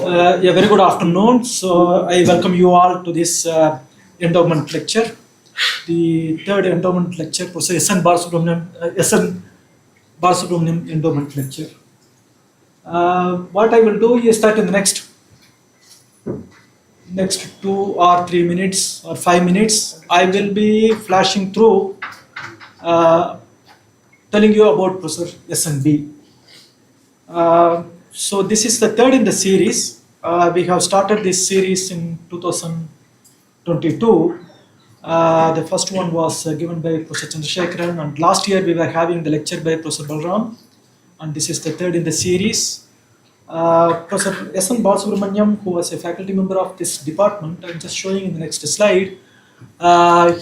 A very good afternoon. So I welcome you all to this endowment lecture, the third endowment lecture, Professor S.N. Balasubrahmanyam endowment lecture. What I will do is that in the next 2 or 3 minutes or 5 minutes, I will be flashing through, telling you about Professor S.N.B. So this is the third in the series. We have started this series in 2022. The first one was given by Professor Chandrasekaran, and last year we were having the lecture by Professor Balram, and this is the third in the series. Professor S.N. Balasubrahmanyam, who was a faculty member of this department, I'm just showing in the next slide, a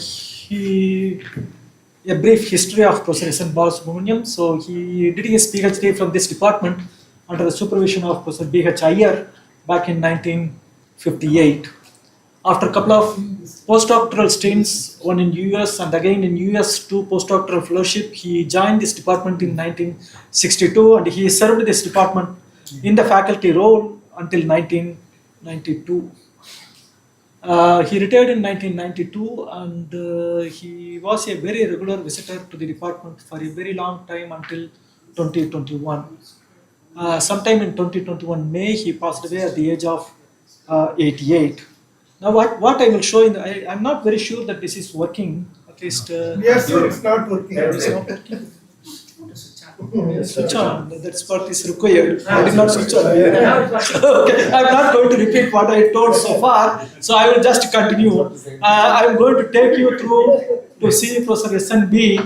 brief history of Professor S.N. Balasubrahmanyam. So he did his PhD from this department under the supervision of Professor B.H. Iyer back in 1958. After a couple of postdoctoral stints, one in US and again in US, 2 postdoctoral fellowship, he joined this department in 1962, and he served this department in the faculty role until 1992. He retired in 1992, and he was a very regular visitor to the department for a very long time until 2021. Sometime in 2021 May, he passed away at the age of 88. Now, what I will show I'm not very sure that this is working. At least Yes, sir, it's not working. it's not working. Switch on. That's what is required. I did not switch on. Okay. I'm not going to repeat what I told so far, so I will just continue. I'm going to take you through to see Professor SNB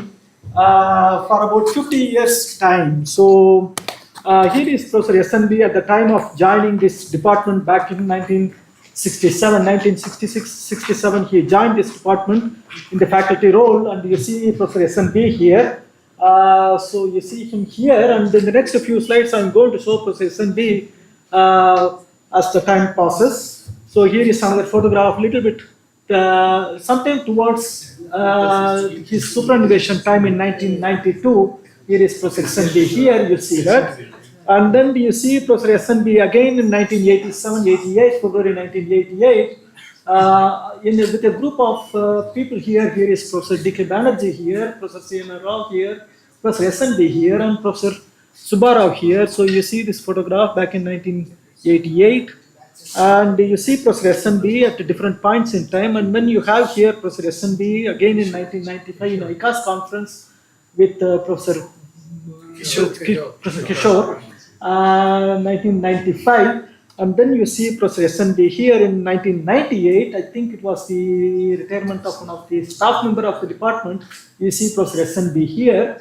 for about 50 years time. So here is Professor SNB at the time of joining this department back in 1966, 67. He joined this department in the faculty role, and you see Professor SNB here. So you see him here, and in the next few slides, I'm going to show Professor SNB as the time passes. So here is another photograph, little bit sometime towards his superannuation time in 1992. Here is Professor SNB here, you see that. And then you see Professor SNB again in 1987, 88, February 1988. With a group of people here. Here is Professor D.K. Banerjee here, Professor C.N.R. Rao here, Professor SNB here, and Professor Subbarao here. So you see this photograph back in 1988, and you see Professor SNB at different points in time. And then you have here Professor SNB again in 1995 in IISc conference with Professor Kishore, 1995. And then you see Professor SNB here in 1998. I think it was the retirement of one of the staff member of the department. You see Professor SNB here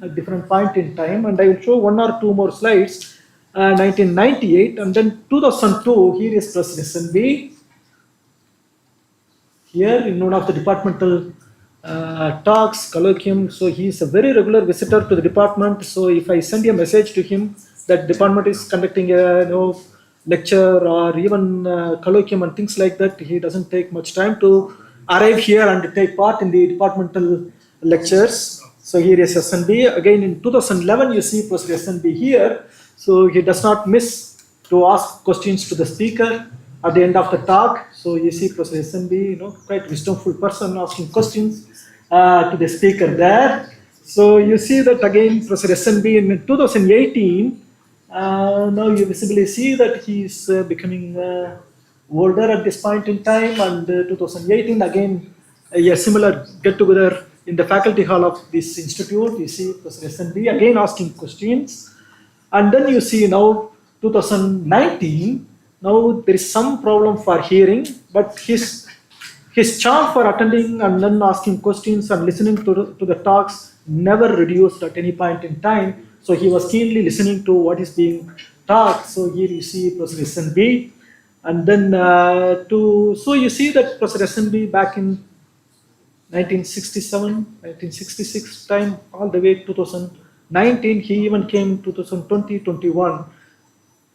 at different point in time. And I will show one or two more slides. 1998, and then 2002. Here is Professor SNB. Here in one of the departmental talks, colloquium. So he is a very regular visitor to the department. So if I send a message to him that department is conducting a lecture or even colloquium and things like that, he doesn't take much time to arrive here and take part in the departmental lectures. So here is SNB. Again in 2011, you see Professor SNB here. So he does not miss to ask questions to the speaker at the end of the talk. So you see Professor SNB, quite wisdomful person asking questions to the speaker there. So you see that again Professor SNB in 2018. Now you visibly see that he is becoming older at this point in time, and 2018 again a similar get together in the faculty hall of this institute. You see Professor SNB again asking questions, and then you see now 2019. Now there is some problem for hearing, but his charm for attending and then asking questions and listening to the talks never reduced at any point in time. So he was keenly listening to what is being taught. So here you see Professor SNB, and then so you see that Professor SNB back in 1967, 1966 time, all the way to 2019, he even came 2020, 21.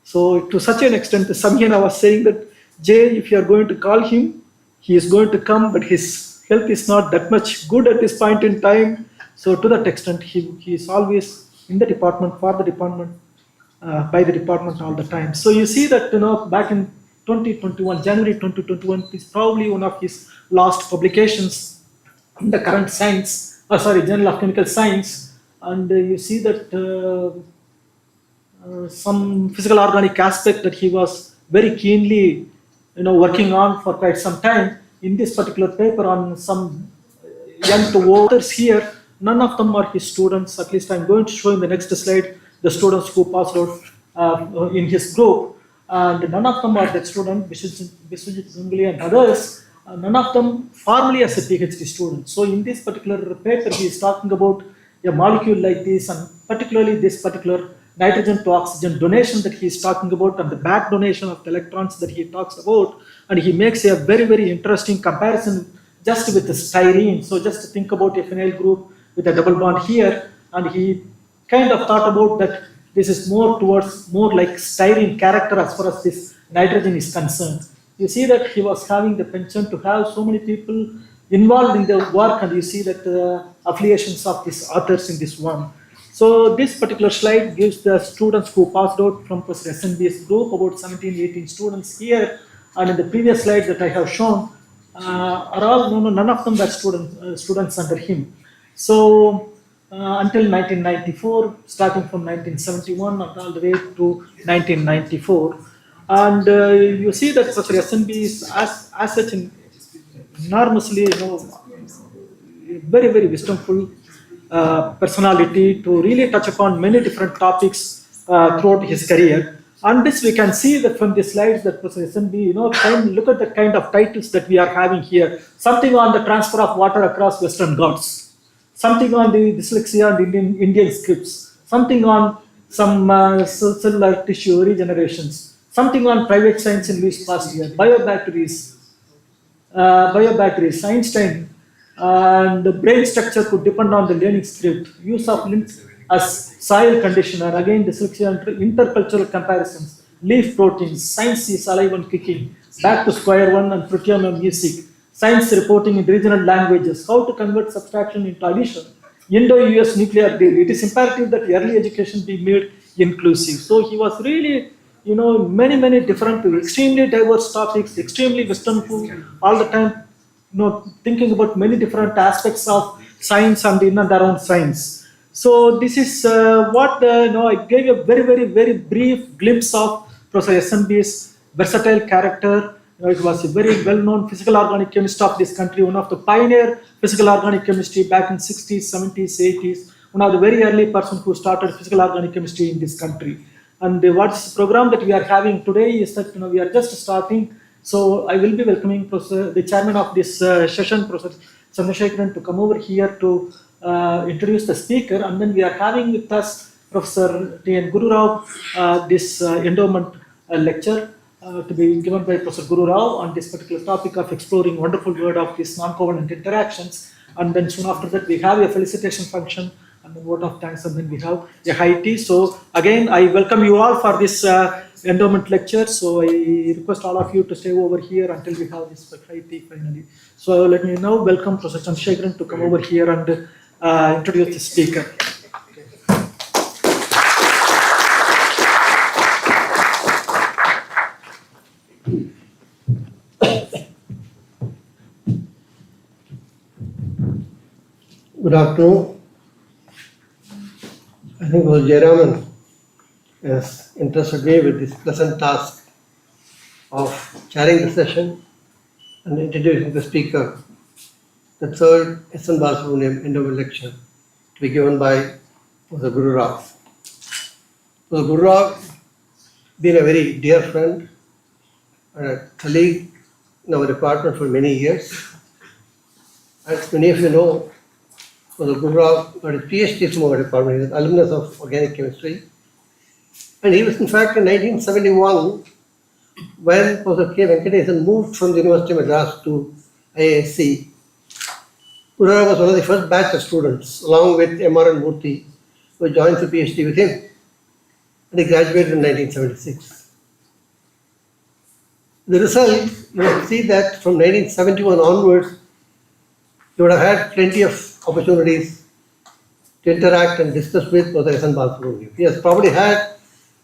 So to such an extent, Samyana was saying that, Jay, if you are going to call him, he is going to come, but his health is not that much good at this point in time. So to that extent, he is always in the department, for the department, by the department all the time. So you see that, back in 2021, January 2021 is probably one of his last publications in the current science, Journal of Chemical Science. And you see that some physical organic aspect that he was very keenly, working on for quite some time. In this particular paper on some young to authors here, none of them are his students. At least I'm going to show in the next slide the students who passed out in his group, and none of them are that student, Biswajit Ganguly and others. None of them formally as a PhD student. So in this particular paper, he is talking about a molecule like this, and particularly this particular nitrogen to oxygen donation that he is talking about, and the back donation of the electrons that he talks about. And he makes a very, very interesting comparison just with the styrene. So just think about a phenyl group with a double bond here, and he kind of thought about that this is more like styrene character as far as this nitrogen is concerned. You see that he was having the penchant to have so many people involved in the work, and you see that the affiliations of these authors in this one. So this particular slide gives the students who passed out from Professor SNB's group, about 17, 18 students here, And in the previous slide that I have shown, are all none of them were students under him. So until 1994, starting from 1971 and all the way to 1994, and you see that Professor SNB is as such enormously, very wisdomful personality to really touch upon many different topics throughout his career. And this we can see that from the slides that Professor SNB, look at the kind of titles that we are having here. Something on the transfer of water across Western Ghats, something on the dyslexia and Indian scripts, something on some cellular tissue regenerations, something on private science in Louis Pasteur, biobatteries, Einstein, and the brain structure could depend on the learning script, use of lymph as soil conditioner, again dyslexia and intercultural comparisons, leaf proteins, science is alive and kicking, back to square one and proteome music, science reporting in regional languages, how to convert subtraction into addition, Indo-US nuclear deal. It is imperative that early education be made inclusive. So he was really, many different, extremely diverse topics, extremely wisdomful, all the time, thinking about many different aspects of science and in and around science. So this is what I gave a very brief glimpse of Professor SNB's versatile character. It was a very well-known physical organic chemist of this country, one of the pioneer physical organic chemistry back in 60s, 70s, 80s, one of the very early person who started physical organic chemistry in this country. And what's the program that we are having today is that we are just starting. So I will be welcoming the chairman of this session, Professor Chandrasekaran, to come over here to introduce the speaker, and then we are having with us Professor T.N. Guru Rao, this endowment lecture to be given by Professor Guru Rao on this particular topic of exploring wonderful world of these non-covalent interactions. And then soon after that we have a felicitation function and a vote of thanks, and then we have a high tea. So again, I welcome you all for this endowment lecture. So I request all of you to stay over here until we have this high tea finally. So let me now welcome Professor Chandrasekaran to come over here and introduce the speaker. Good afternoon. I think it was Jayaraman has entrusted me with this pleasant task of chairing the session and introducing the speaker, the third S.N. Balasubrahmanyam Endowment lecture to be given by Professor Guru Rao. Professor Guru Rao, been a very dear friend and a colleague in our department for many years. As many of you know, Professor Guru Rao got his PhD from our department. He is an alumnus of organic chemistry. And he was in fact in 1971 when Professor K. Felicitation moved from the University of Madras to IISc. Guru Rao was one of the first batch of students, along with M.R. and Murthy, who joined the PhD with him. And he graduated in 1976. The result, you will see that from 1971 onwards, you would have had plenty of opportunities to interact and discuss with Professor S.N. Balasubrahmanyam. He has probably had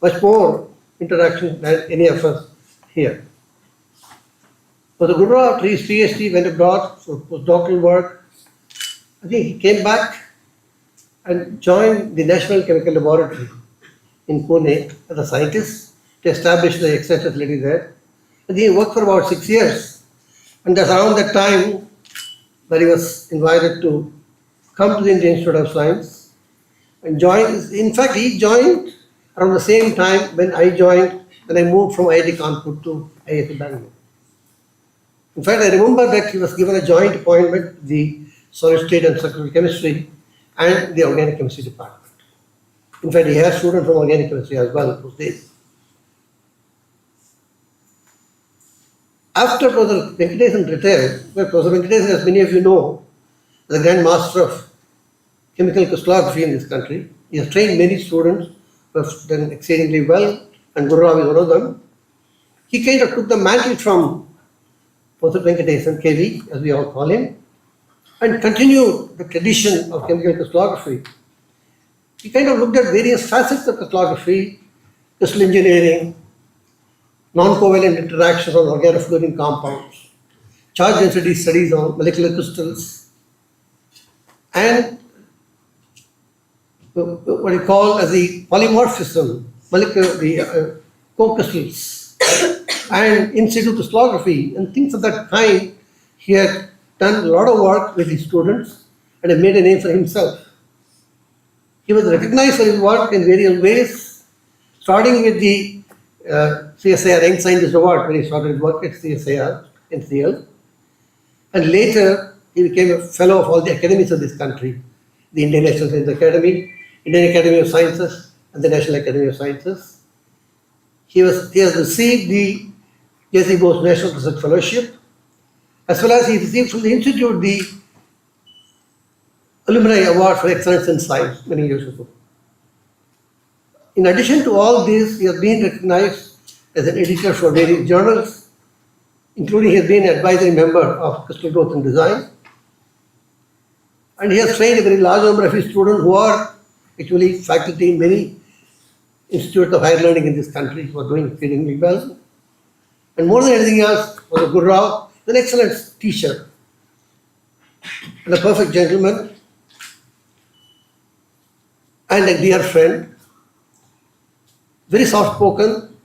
much more interaction than any of us here. Professor Guru Rao, after his PhD, went abroad for postdoctoral work. I think he came back and joined the National Chemical Laboratory in Pune as a scientist to establish the extension facility there. And he worked for about 6 years. And that's around that time that he was invited to come to the Indian Institute of Science and join. In fact, he joined around the same time when I joined, when I moved from IIT Kanpur to IIT Bangalore. In fact, I remember that he was given a joint appointment with the solid state and structural chemistry and the organic chemistry department. In fact, he had students from organic chemistry as well those days. After Professor Felicitation retired, Professor Felicitation, as many of you know, is the Grand Master of Chemical Crystallography in this country. He has trained many students who have done exceedingly well, and Guru Rao is one of them. He kind of took the mantle from Professor Felicitation, KV, as we all call him, and continued the tradition of chemical crystallography. He kind of looked at various facets of crystallography, crystal engineering, non-covalent interactions on organofluorine compounds, charge density studies on molecular crystals, and what you call as the polymorphism, molecular co-crystals, and in situ crystallography and things of that kind. He had done a lot of work with his students and had made a name for himself. He was recognized for his work in various ways, starting with the CSIR Young Scientist Award when he started his work at CSIR, NCL. And later, he became a fellow of all the academies of this country, the Indian National Science Academy, Indian Academy of Sciences, and the National Academy of Sciences. He has received the J.C. Bose National Research Fellowship, as well as he received from the Institute the Alumni Award for Excellence in Science many years ago. In addition to all this, he has been recognized as an editor for various journals, including he has been an advisory member of Crystal Growth and Design. And he has trained a very large number of his students who are actually faculty in many institutes of higher learning in this country who are doing exceedingly well. And more than anything else, was a Guru Rao, an excellent teacher and a perfect gentleman and a dear friend, very soft spoken,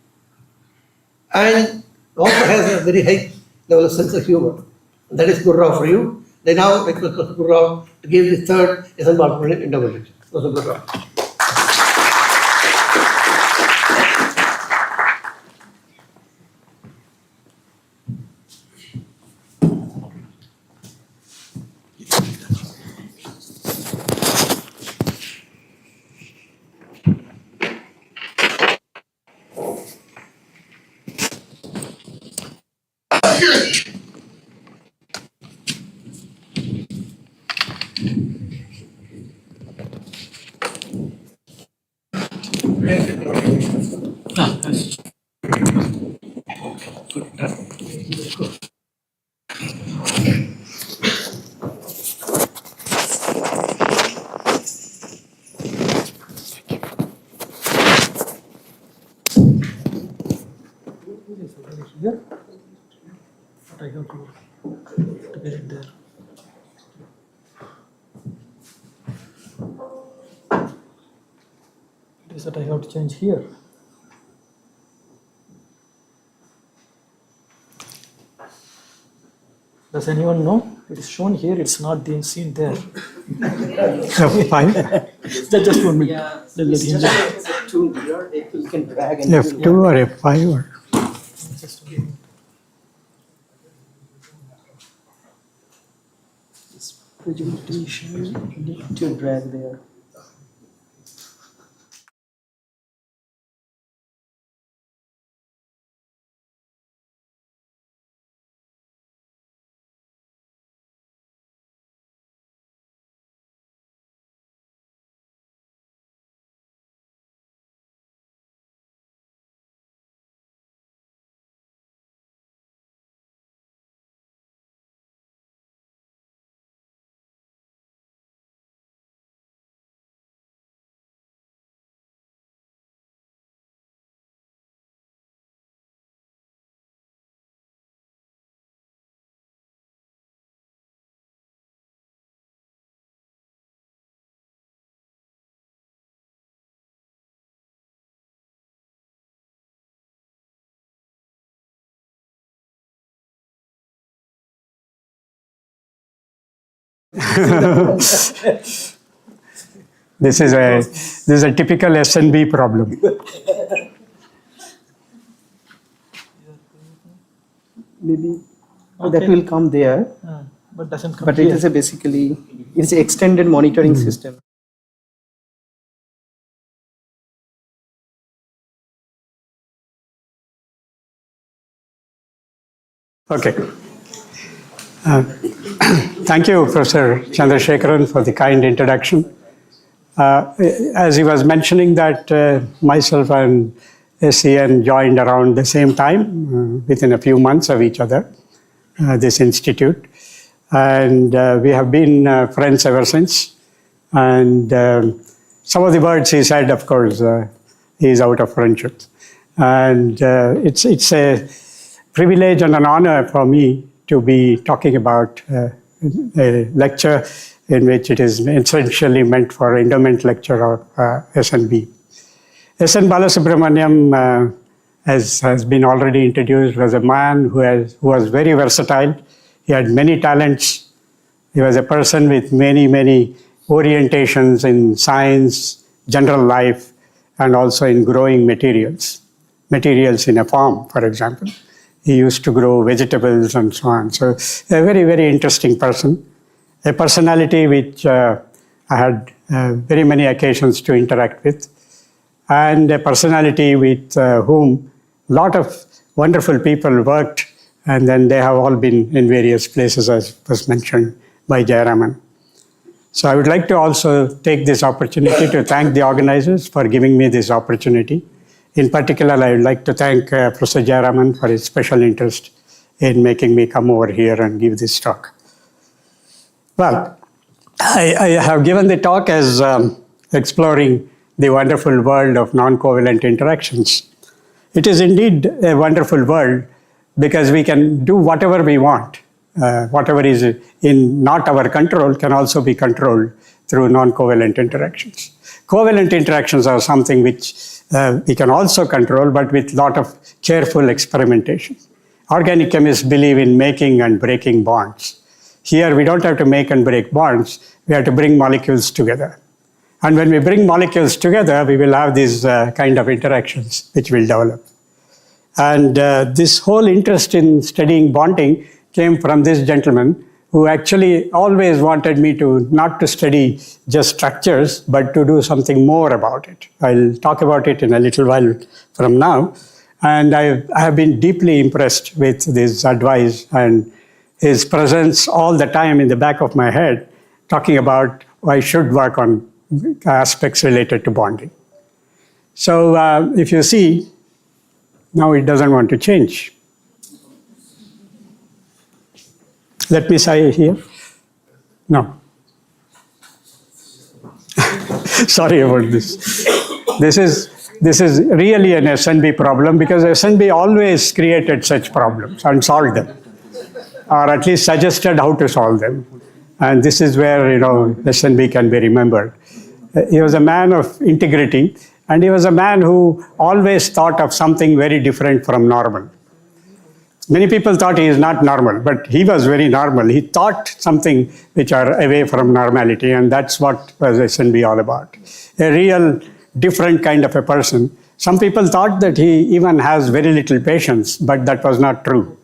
and also has a very high level of sense of humor. And that is Guru Rao for you. They now request Guru Rao to give the third S.N. Balasubrahmanyam Endowment lecture. Guru Rao. Here, but I have to get it there. It is that I have to change here. Does anyone know? It is shown here, it's not being seen there. F5? Just 1 minute. Yeah, Let him it's just- a tool here, if you can drag and F2 or F5 or? just 1 minute. This presentation, you need to drag there. This is a typical SNB problem. Maybe Okay. that will come there, But doesn't come but here. it is a basically, it's an extended monitoring system. Okay. Thank you, Professor Chandrasekaran, for the kind introduction. As he was mentioning that myself and SCN joined around the same time, within a few months of each other, this institute. And we have been friends ever since. And some of the words he said, of course, he is out of friendship. And it's a privilege and an honor for me to be talking about a lecture in which it is essentially meant for endowment lecture of SNB. SN Balasubrahmanyam, as has been already introduced, was a man who was very versatile. He had many talents. He was a person with many, many orientations in science, general life, and also in growing materials in a farm, for example. He used to grow vegetables and so on. So a very, very interesting person, a personality which I had very many occasions to interact with, and a personality with whom a lot of wonderful people worked, and then they have all been in various places, as was mentioned by Jayaraman. So I would like to also take this opportunity to thank the organizers for giving me this opportunity. In particular, I would like to thank Professor Jayaraman for his special interest in making me come over here and give this talk. Well, I have given the talk as exploring the wonderful world of non-covalent interactions. It is indeed a wonderful world because we can do whatever we want. Whatever is in not our control can also be controlled through non-covalent interactions. Covalent interactions are something which we can also control, but with a lot of careful experimentation. Organic chemists believe in making and breaking bonds. Here, we don't have to make and break bonds. We have to bring molecules together. And when we bring molecules together, we will have these kind of interactions which will develop. And this whole interest in studying bonding came from this gentleman who actually always wanted me to not to study just structures, but to do something more about it. I'll talk about it in a little while from now. And I have been deeply impressed with this advice and his presence all the time in the back of my head, talking about I should work on aspects related to bonding. So if you see, now it doesn't want to change. Let me say here. No. Sorry about this. This is really an SNB problem because SNB always created such problems and solved them, or at least suggested how to solve them. And this is where SNB can be remembered. He was a man of integrity, and he was a man who always thought of something very different from normal. Many people thought he is not normal, but he was very normal. He thought something which are away from normality, and that's what was SNB all about. A real different kind of a person. Some people thought that he even has very little patience, but that was not true.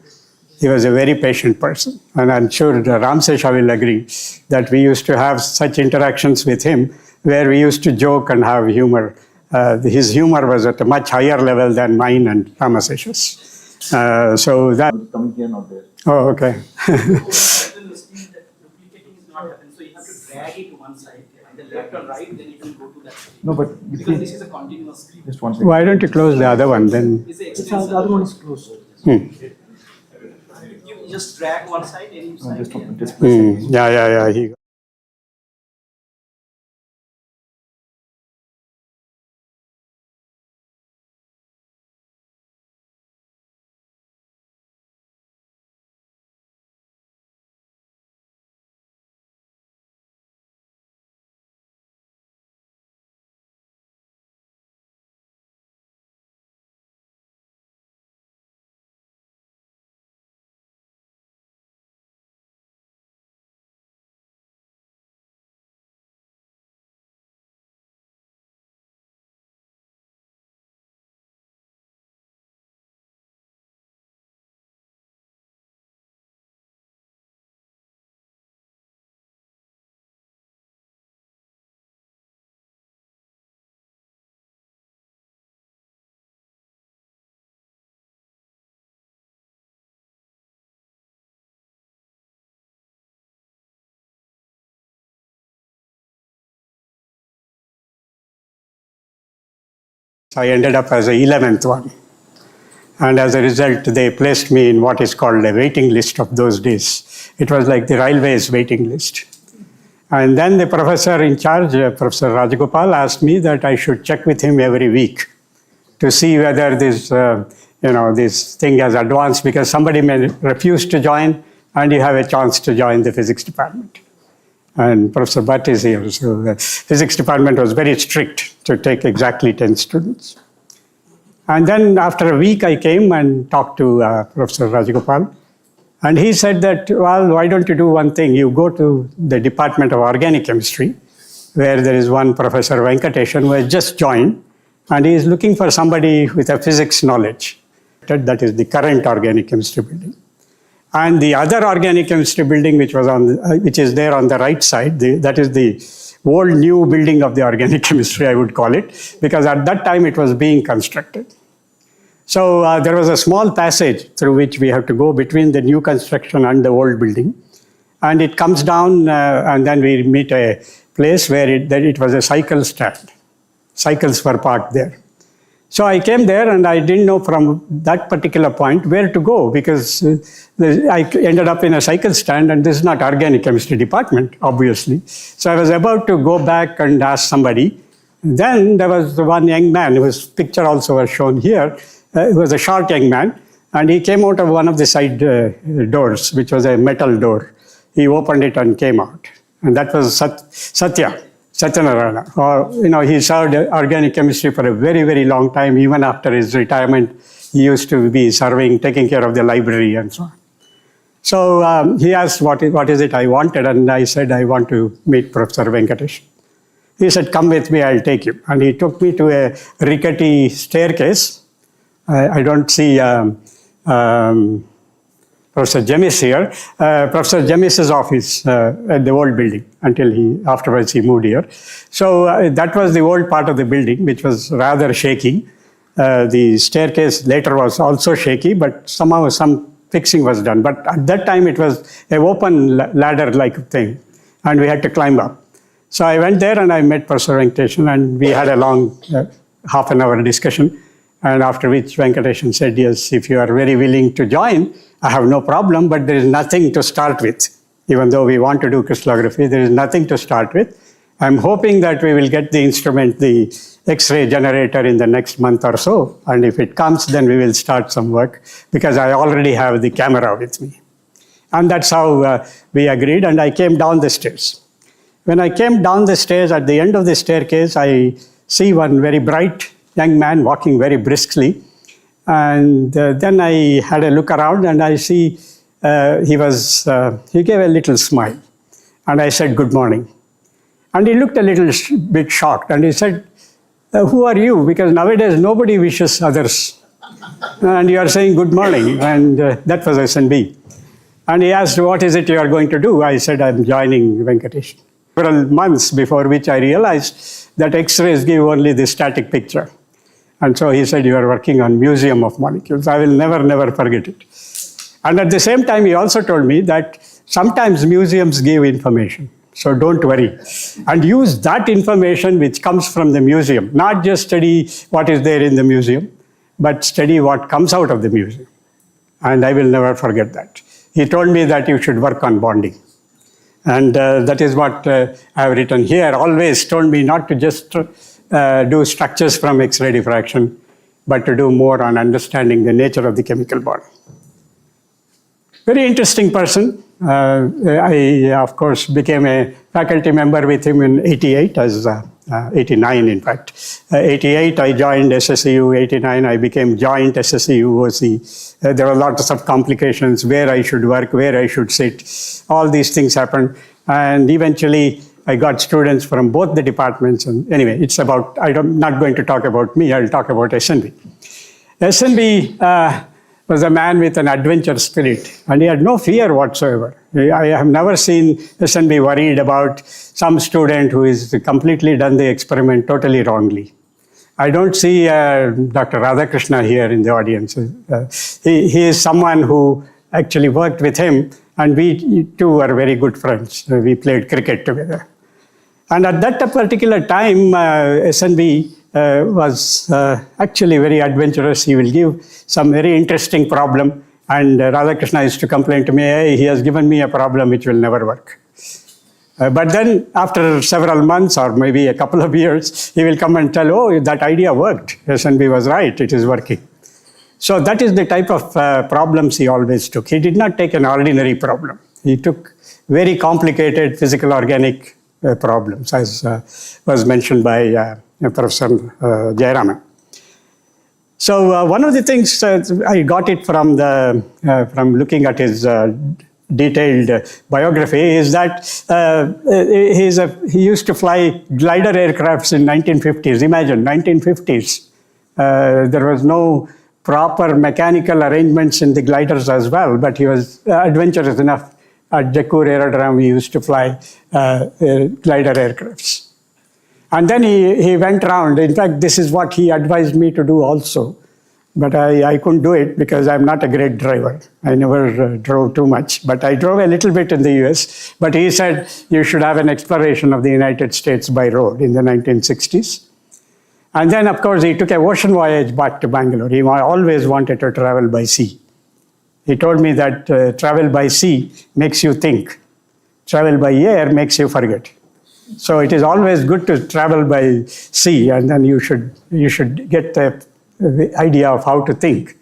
He was a very patient person, and I'm sure Ramsesha will agree that we used to have such interactions with him where we used to joke and have humor. His humor was at a much higher level than mine and Ramsesha's. So that. Coming here, not there. Oh, okay. Duplicating is not happening, so you have to drag it to one side, either left or right, then it will go to that side. No, but Because this is a continuous screen. just one second. Why don't you close the other one then? It's the The extension. other one is closed. Hmm. You just drag one side, any No, side. just open. and- Just Yeah. I ended up as the 11th one. And as a result, they placed me in what is called a waiting list of those days. It was like the railways waiting list. And then the professor in charge, Professor Rajagopal, asked me that I should check with him every week to see whether this thing has advanced, because somebody may refuse to join and you have a chance to join the physics department. And Professor Bhatt is here, so the physics department was very strict to take exactly 10 students. And then after a week, I came and talked to Professor Rajagopal. And he said that, well, why don't you do one thing? You go to the Department of Organic Chemistry, where there is one Professor Venkatesan who has just joined, and he is looking for somebody with a physics knowledge. That is the current organic chemistry building. And the other organic chemistry building, which is there on the right side, that is the old new building of the organic chemistry, I would call it, because at that time it was being constructed. So there was a small passage through which we have to go between the new construction and the old building. And it comes down and then we meet a place where it was a cycle stand. Cycles were parked there. So I came there and I didn't know from that particular point where to go, because I ended up in a cycle stand, and this is not organic chemistry department, obviously. So I was about to go back and ask somebody. Then there was one young man whose picture also was shown here. He was a short young man, and he came out of one of the side doors, which was a metal door. He opened it and came out. And that was Satyanarayana. He served organic chemistry for a very, very long time. Even after his retirement, he used to be taking care of the library and so on. So he asked, what is it I wanted? And I said, I want to meet Professor Venkatesh. He said, come with me, I'll take you. And he took me to a rickety staircase. I don't see Professor Jemis here. Professor Jemis's office at the old building afterwards he moved here. So that was the old part of the building, which was rather shaky. The staircase later was also shaky, but somehow some fixing was done. But at that time it was an open ladder-like thing, and we had to climb up. So I went there and I met Professor Venkatesan, and we had a long half an hour discussion. And after which Venkatesan said, yes, if you are very willing to join, I have no problem, but there is nothing to start with. Even though we want to do crystallography, there is nothing to start with. I'm hoping that we will get the instrument, the X-ray generator, in the next month or so. And if it comes, then we will start some work, because I already have the camera with me. And that's how we agreed, and I came down the stairs. When I came down the stairs, at the end of the staircase, I see one very bright young man walking very briskly. And then I had a look around and I see he gave a little smile. And I said, good morning. And he looked a little bit shocked and he said, who are you? Because nowadays nobody wishes others. And you are saying good morning. And that was SNB. And he asked, what is it you are going to do? I said, I'm joining Venkatesh. Several months before which I realized that X-rays give only the static picture. And so he said, you are working on museum of molecules. I will never forget it. And at the same time, he also told me that sometimes museums give information. So don't worry. And use that information which comes from the museum. Not just study what is there in the museum, but study what comes out of the museum. And I will never forget that. He told me that you should work on bonding. And that is what I have written here. Always told me not to just do structures from X-ray diffraction, but to do more on understanding the nature of the chemical bond. Very interesting person. I, of course, became a faculty member with him in 88, 89 in fact. 88, I joined SSCU. 89, I became joint SSCU OC. There were lots of complications, where I should work, where I should sit. All these things happened. And eventually, I got students from both the departments. And anyway, it's about, I'm not going to talk about me, I'll talk about SNB. SNB was a man with an adventure spirit, and he had no fear whatsoever. I have never seen SNB worried about some student who is completely done the experiment totally wrongly. I don't see Dr. Radhakrishna here in the audience. He is someone who actually worked with him, and we two are very good friends. We played cricket together. And at that particular time, SNB was actually very adventurous. He will give some very interesting problem. And Radhakrishna used to complain to me, hey, he has given me a problem which will never work. But then after several months or maybe a couple of years, he will come and tell, oh, that idea worked. SNB was right, it is working. So that is the type of problems he always took. He did not take an ordinary problem. He took very complicated physical organic problems, as was mentioned by Professor Jayaraman. So one of the things I got it from looking at his detailed biography is that he used to fly glider aircrafts in 1950s. Imagine 1950s. There was no proper mechanical arrangements in the gliders as well, but he was adventurous enough. At Jaipur Aerodrome, he used to fly glider aircrafts. And then he went around. In fact, this is what he advised me to do also. But I couldn't do it because I'm not a great driver. I never drove too much, but I drove a little bit in the US. But he said you should have an exploration of the United States by road in the 1960s. And then, of course, he took an ocean voyage back to Bangalore. He always wanted to travel by sea. He told me that travel by sea makes you think. Travel by air makes you forget. So it is always good to travel by sea, and then you should get the idea of how to think.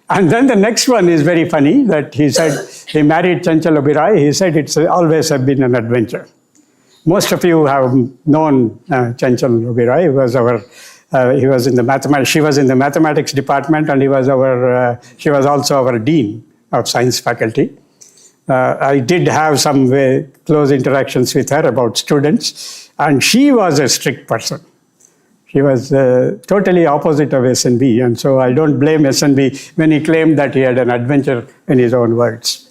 And then the next one is very funny, that he said he married Chanchal Oberoi. He said it's always have been an adventure. Most of you have known Chanchal Oberoi. He was in the mathematics. She was in the mathematics department, and she was also our dean of science faculty. I did have some close interactions with her about students, and she was a strict person. She was totally opposite of SNB, and so I don't blame SNB when he claimed that he had an adventure in his own words.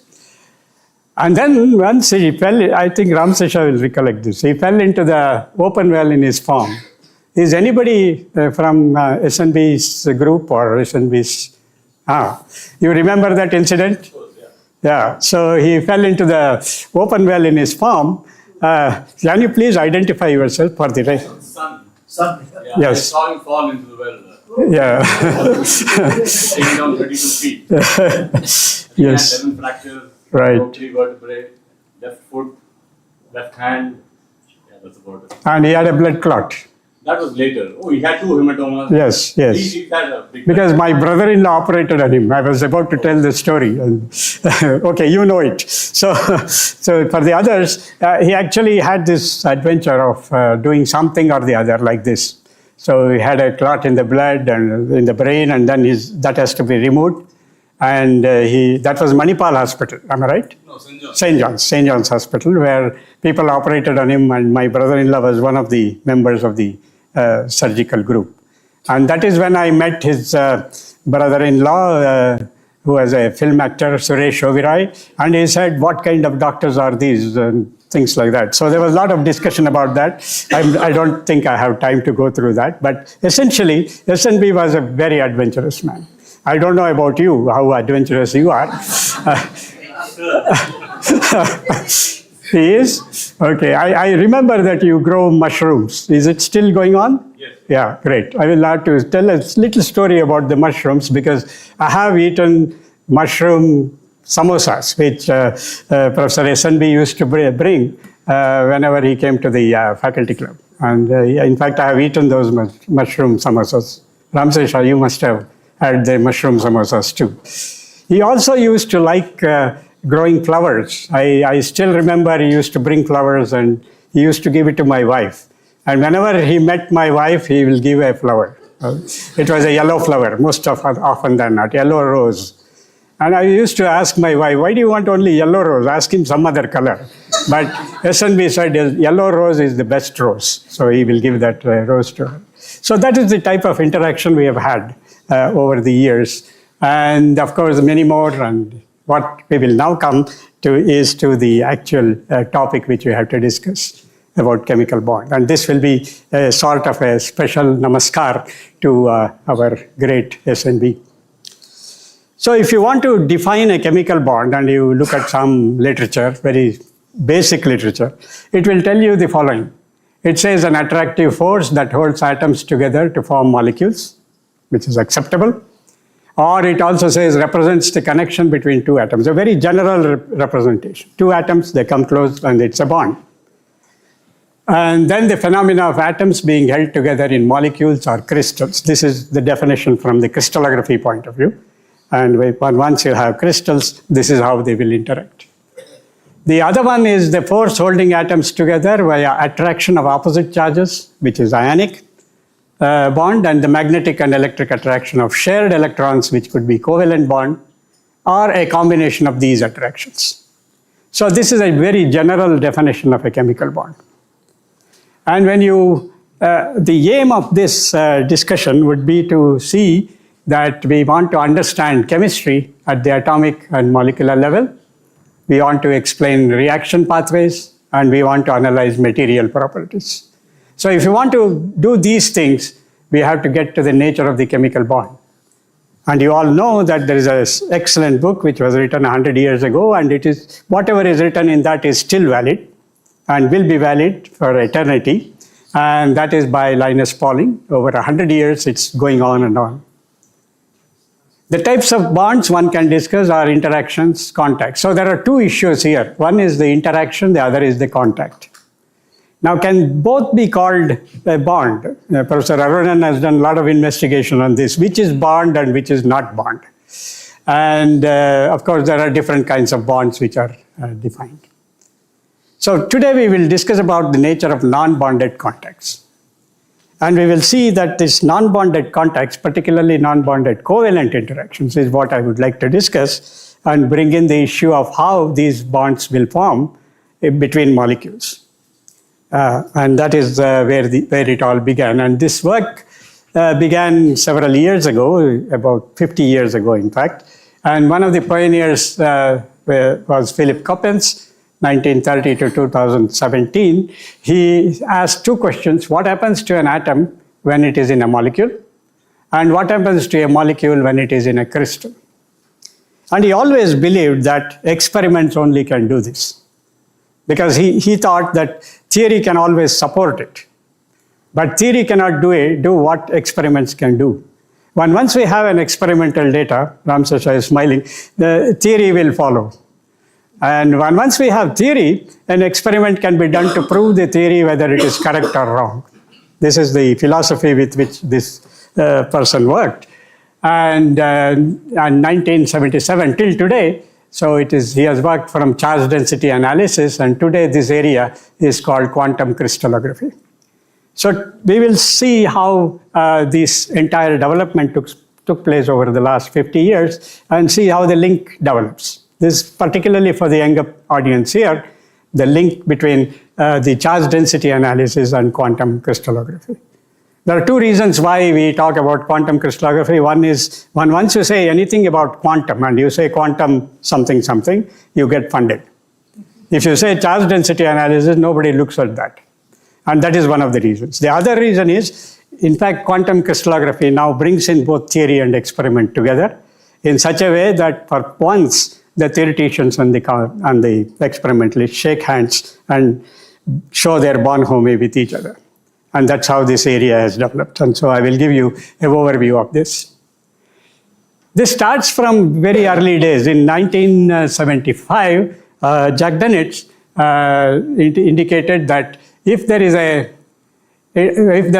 And then once he fell, I think Ramsesha will recollect this, he fell into the open well in his farm. Is anybody from SNB's group or SNB's? You remember that incident? Yeah, so he fell into the open well in his farm. Can you please identify yourself for the record? Son. Yeah, Yes. I saw him fall into the well. Yeah. Taking down 32 feet. He Yes. had 11 fractures, Right. broke 3 vertebrae, left foot, left hand. Yeah, that's about it. And he had a blood clot. That was later. Oh, he had 2 hematomas. Yes, yes. He had a big Because my brother-in-law operated on him. I was about to tell the story. Okay, you know it. So for the others, he actually had this adventure of doing something or the other like this. So he had a clot in the blood and in the brain, and then that has to be removed. And that was Manipal Hospital, am I right? No, St. John. St. John's Hospital, where people operated on him, and my brother-in-law was one of the members of the surgical group. And that is when I met his brother-in-law, who was a film actor, Suresh Oberoi, and he said, what kind of doctors are these? Things like that. So there was a lot of discussion about that. I don't think I have time to go through that, but essentially, SNB was a very adventurous man. I don't know about you, how adventurous you are. He is? Okay, I remember that you grow mushrooms. Is it still going on? Yes. Yeah, great. I will have to tell a little story about the mushrooms, because I have eaten mushroom samosas, which Professor SNB used to bring whenever he came to the faculty club. And in fact, I have eaten those mushroom samosas. Ramsesha, you must have had the mushroom samosas too. He also used to like growing flowers. I still remember he used to bring flowers, and he used to give it to my wife. And whenever he met my wife, he will give a flower. It was a yellow flower, most often than not, yellow rose. And I used to ask my wife, why do you want only yellow rose? Ask him some other color. But SNB said, yellow rose is the best rose. So he will give that rose to her. So that is the type of interaction we have had over the years. And of course, many more. And what we will now come to is to the actual topic which we have to discuss about chemical bond. And this will be a sort of a special namaskar to our great SNB. So if you want to define a chemical bond and you look at some literature, very basic literature, it will tell you the following. It says an attractive force that holds atoms together to form molecules, which is acceptable. Or it also says represents the connection between two atoms, a very general representation. Two atoms, they come close and it's a bond. And then the phenomena of atoms being held together in molecules or crystals. This is the definition from the crystallography point of view. And once you have crystals, this is how they will interact. The other one is the force holding atoms together via attraction of opposite charges, which is ionic bond, and the magnetic and electric attraction of shared electrons, which could be covalent bond, or a combination of these attractions. So this is a very general definition of a chemical bond. And when you, the aim of this discussion would be to see that we want to understand chemistry at the atomic and molecular level. We want to explain reaction pathways, and we want to analyze material properties. So if you want to do these things, we have to get to the nature of the chemical bond. And you all know that there is an excellent book which was written 100 years ago, and it is, whatever is written in that is still valid and will be valid for eternity. And that is by Linus Pauling. Over 100 years, it's going on and on. The types of bonds one can discuss are interactions, contacts. So there are two issues here. One is the interaction, the other is the contact. Now, can both be called a bond? Professor Arunan has done a lot of investigation on this, which is bond and which is not bond. And of course, there are different kinds of bonds which are defined. So today we will discuss about the nature of non-bonded contacts. And we will see that this non-bonded contacts, particularly non-bonded covalent interactions, is what I would like to discuss and bring in the issue of how these bonds will form between molecules. And that is where it all began. And this work began several years ago, about 50 years ago, in fact. And one of the pioneers was Philip Coppens, 1930 to 2017. He asked two questions: what happens to an atom when it is in a molecule? And what happens to a molecule when it is in a crystal? And he always believed that experiments only can do this, because he thought that theory can always support it. But theory cannot do what experiments can do. Once we have an experimental data, Ram Sasha is smiling, the theory will follow. And once we have theory, an experiment can be done to prove the theory whether it is correct or wrong. This is the philosophy with which this person worked. And in 1977 till today, so he has worked from charge density analysis, and today this area is called quantum crystallography. So we will see how this entire development took place over the last 50 years and see how the link develops. This particularly for the younger audience here, the link between the charge density analysis and quantum crystallography. There are two reasons why we talk about quantum crystallography. One is, once you say anything about quantum and you say quantum something something, you get funded. If you say charge density analysis, nobody looks at that. And that is one of the reasons. The other reason is, in fact, quantum crystallography now brings in both theory and experiment together in such a way that for once, the theoreticians and the experimentalists shake hands and show their bonhomie with each other. And that's how this area has developed. And so I will give you an overview of this. This starts from very early days. In 1975, Jack Dennett indicated that if there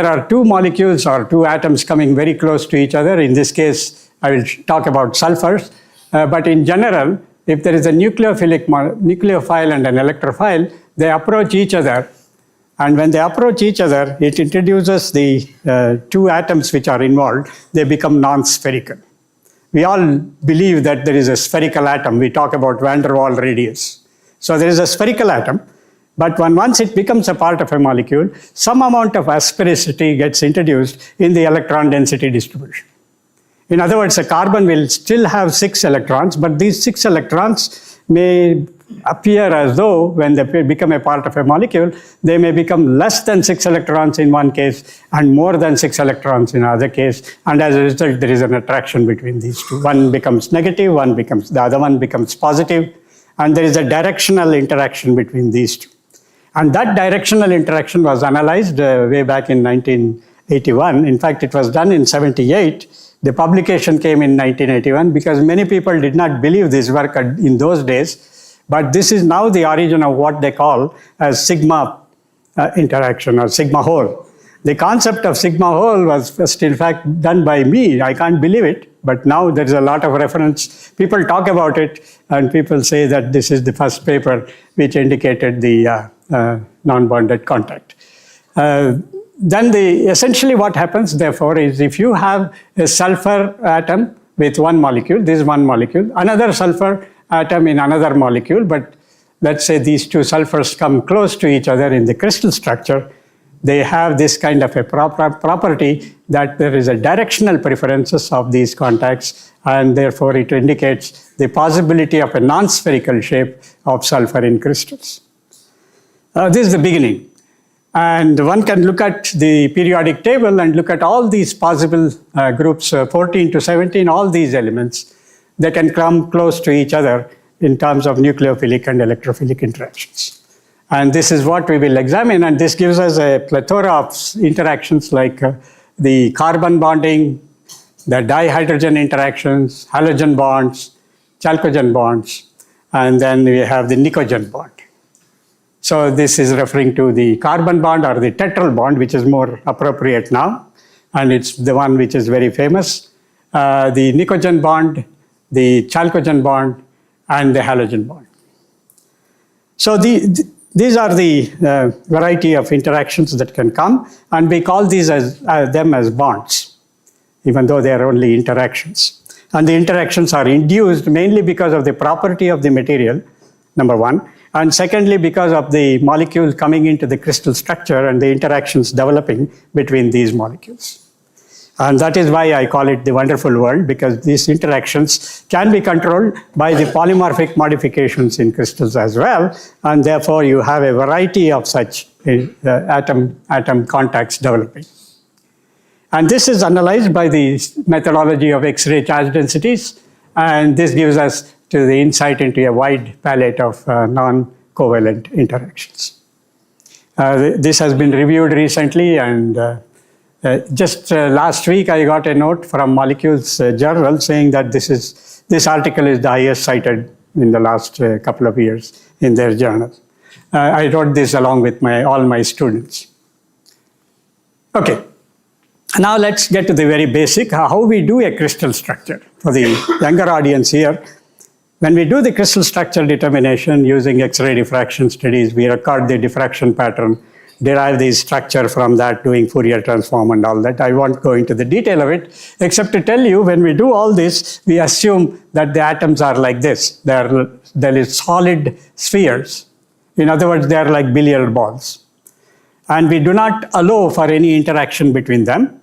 are two molecules or two atoms coming very close to each other, in this case, I will talk about sulfurs, but in general, if there is a nucleophile and an electrophile, they approach each other. And when they approach each other, it introduces the two atoms which are involved, they become non-spherical. We all believe that there is a spherical atom. We talk about van der Waals radius. So there is a spherical atom, but once it becomes a part of a molecule, some amount of asphericity gets introduced in the electron density distribution. In other words, a carbon will still have 6 electrons, but these 6 electrons may appear as though when they become a part of a molecule, they may become less than 6 electrons in one case and more than 6 electrons in another case. And as a result, there is an attraction between these two. One becomes negative, the other one becomes positive, and there is a directional interaction between these two. And that directional interaction was analyzed way back in 1981. In fact, it was done in 78. The publication came in 1981 because many people did not believe this work in those days. But this is now the origin of what they call as sigma interaction, or sigma hole. The concept of sigma hole was first, in fact, done by me. I can't believe it, but now there's a lot of reference. People talk about it, and people say that this is the first paper which indicated the non-bonded contact. Then essentially what happens, therefore, is if you have a sulfur atom with one molecule, this is one molecule, another sulfur atom in another molecule, but let's say these two sulfurs come close to each other in the crystal structure, they have this kind of a property that there is a directional preferences of these contacts, and therefore it indicates the possibility of a non-spherical shape of sulfur in crystals. This is the beginning. And one can look at the periodic table and look at all these possible groups, 14 to 17, all these elements. They can come close to each other in terms of nucleophilic and electrophilic interactions. And this is what we will examine, and this gives us a plethora of interactions like the carbon bonding, the dihydrogen interactions, halogen bonds, chalcogen bonds, and then we have the nicogen bond. So this is referring to the carbon bond or the tetral bond, which is more appropriate now, and it's the one which is very famous. The nicogen bond, the chalcogen bond, and the halogen bond. So these are the variety of interactions that can come, and we call these them as bonds, even though they are only interactions. And the interactions are induced mainly because of the property of the material, number one, and secondly because of the molecule coming into the crystal structure and the interactions developing between these molecules. And that is why I call it the wonderful world, because these interactions can be controlled by the polymorphic modifications in crystals as well, and therefore you have a variety of such atom contacts developing. And this is analyzed by the methodology of X-ray charge densities, and this gives us to the insight into a wide palette of non-covalent interactions. This has been reviewed recently, and just last week I got a note from Molecules Journal saying that this article is the highest cited in the last couple of years in their journal. I wrote this along with all my students. Okay, now let's get to the very basic, how we do a crystal structure. For the younger audience here, when we do the crystal structure determination using X-ray diffraction studies, we record the diffraction pattern, derive the structure from that, doing Fourier transform and all that. I won't go into the detail of it, except to tell you, when we do all this, we assume that the atoms are like this. There is solid spheres. In other words, they are like billiard balls. And we do not allow for any interaction between them.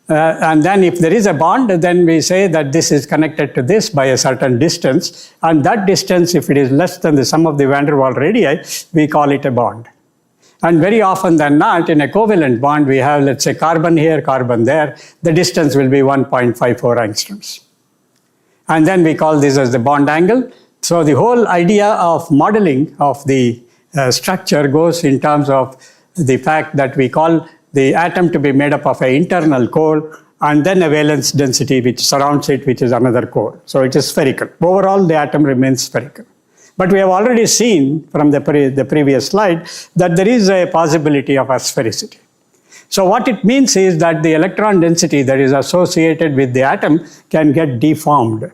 And then if there is a bond, then we say that this is connected to this by a certain distance. And that distance, if it is less than the sum of the van der Waals radii, we call it a bond. And very often than not, in a covalent bond, we have, let's say, carbon here, carbon there. The distance will be 1.54 angstroms. And then we call this as the bond angle. So the whole idea of modeling of the structure goes in terms of the fact that we call the atom to be made up of an internal core and then a valence density which surrounds it, which is another core. So it is spherical. Overall, the atom remains spherical. But we have already seen from the previous slide that there is a possibility of asphericity. So what it means is that the electron density that is associated with the atom can get deformed.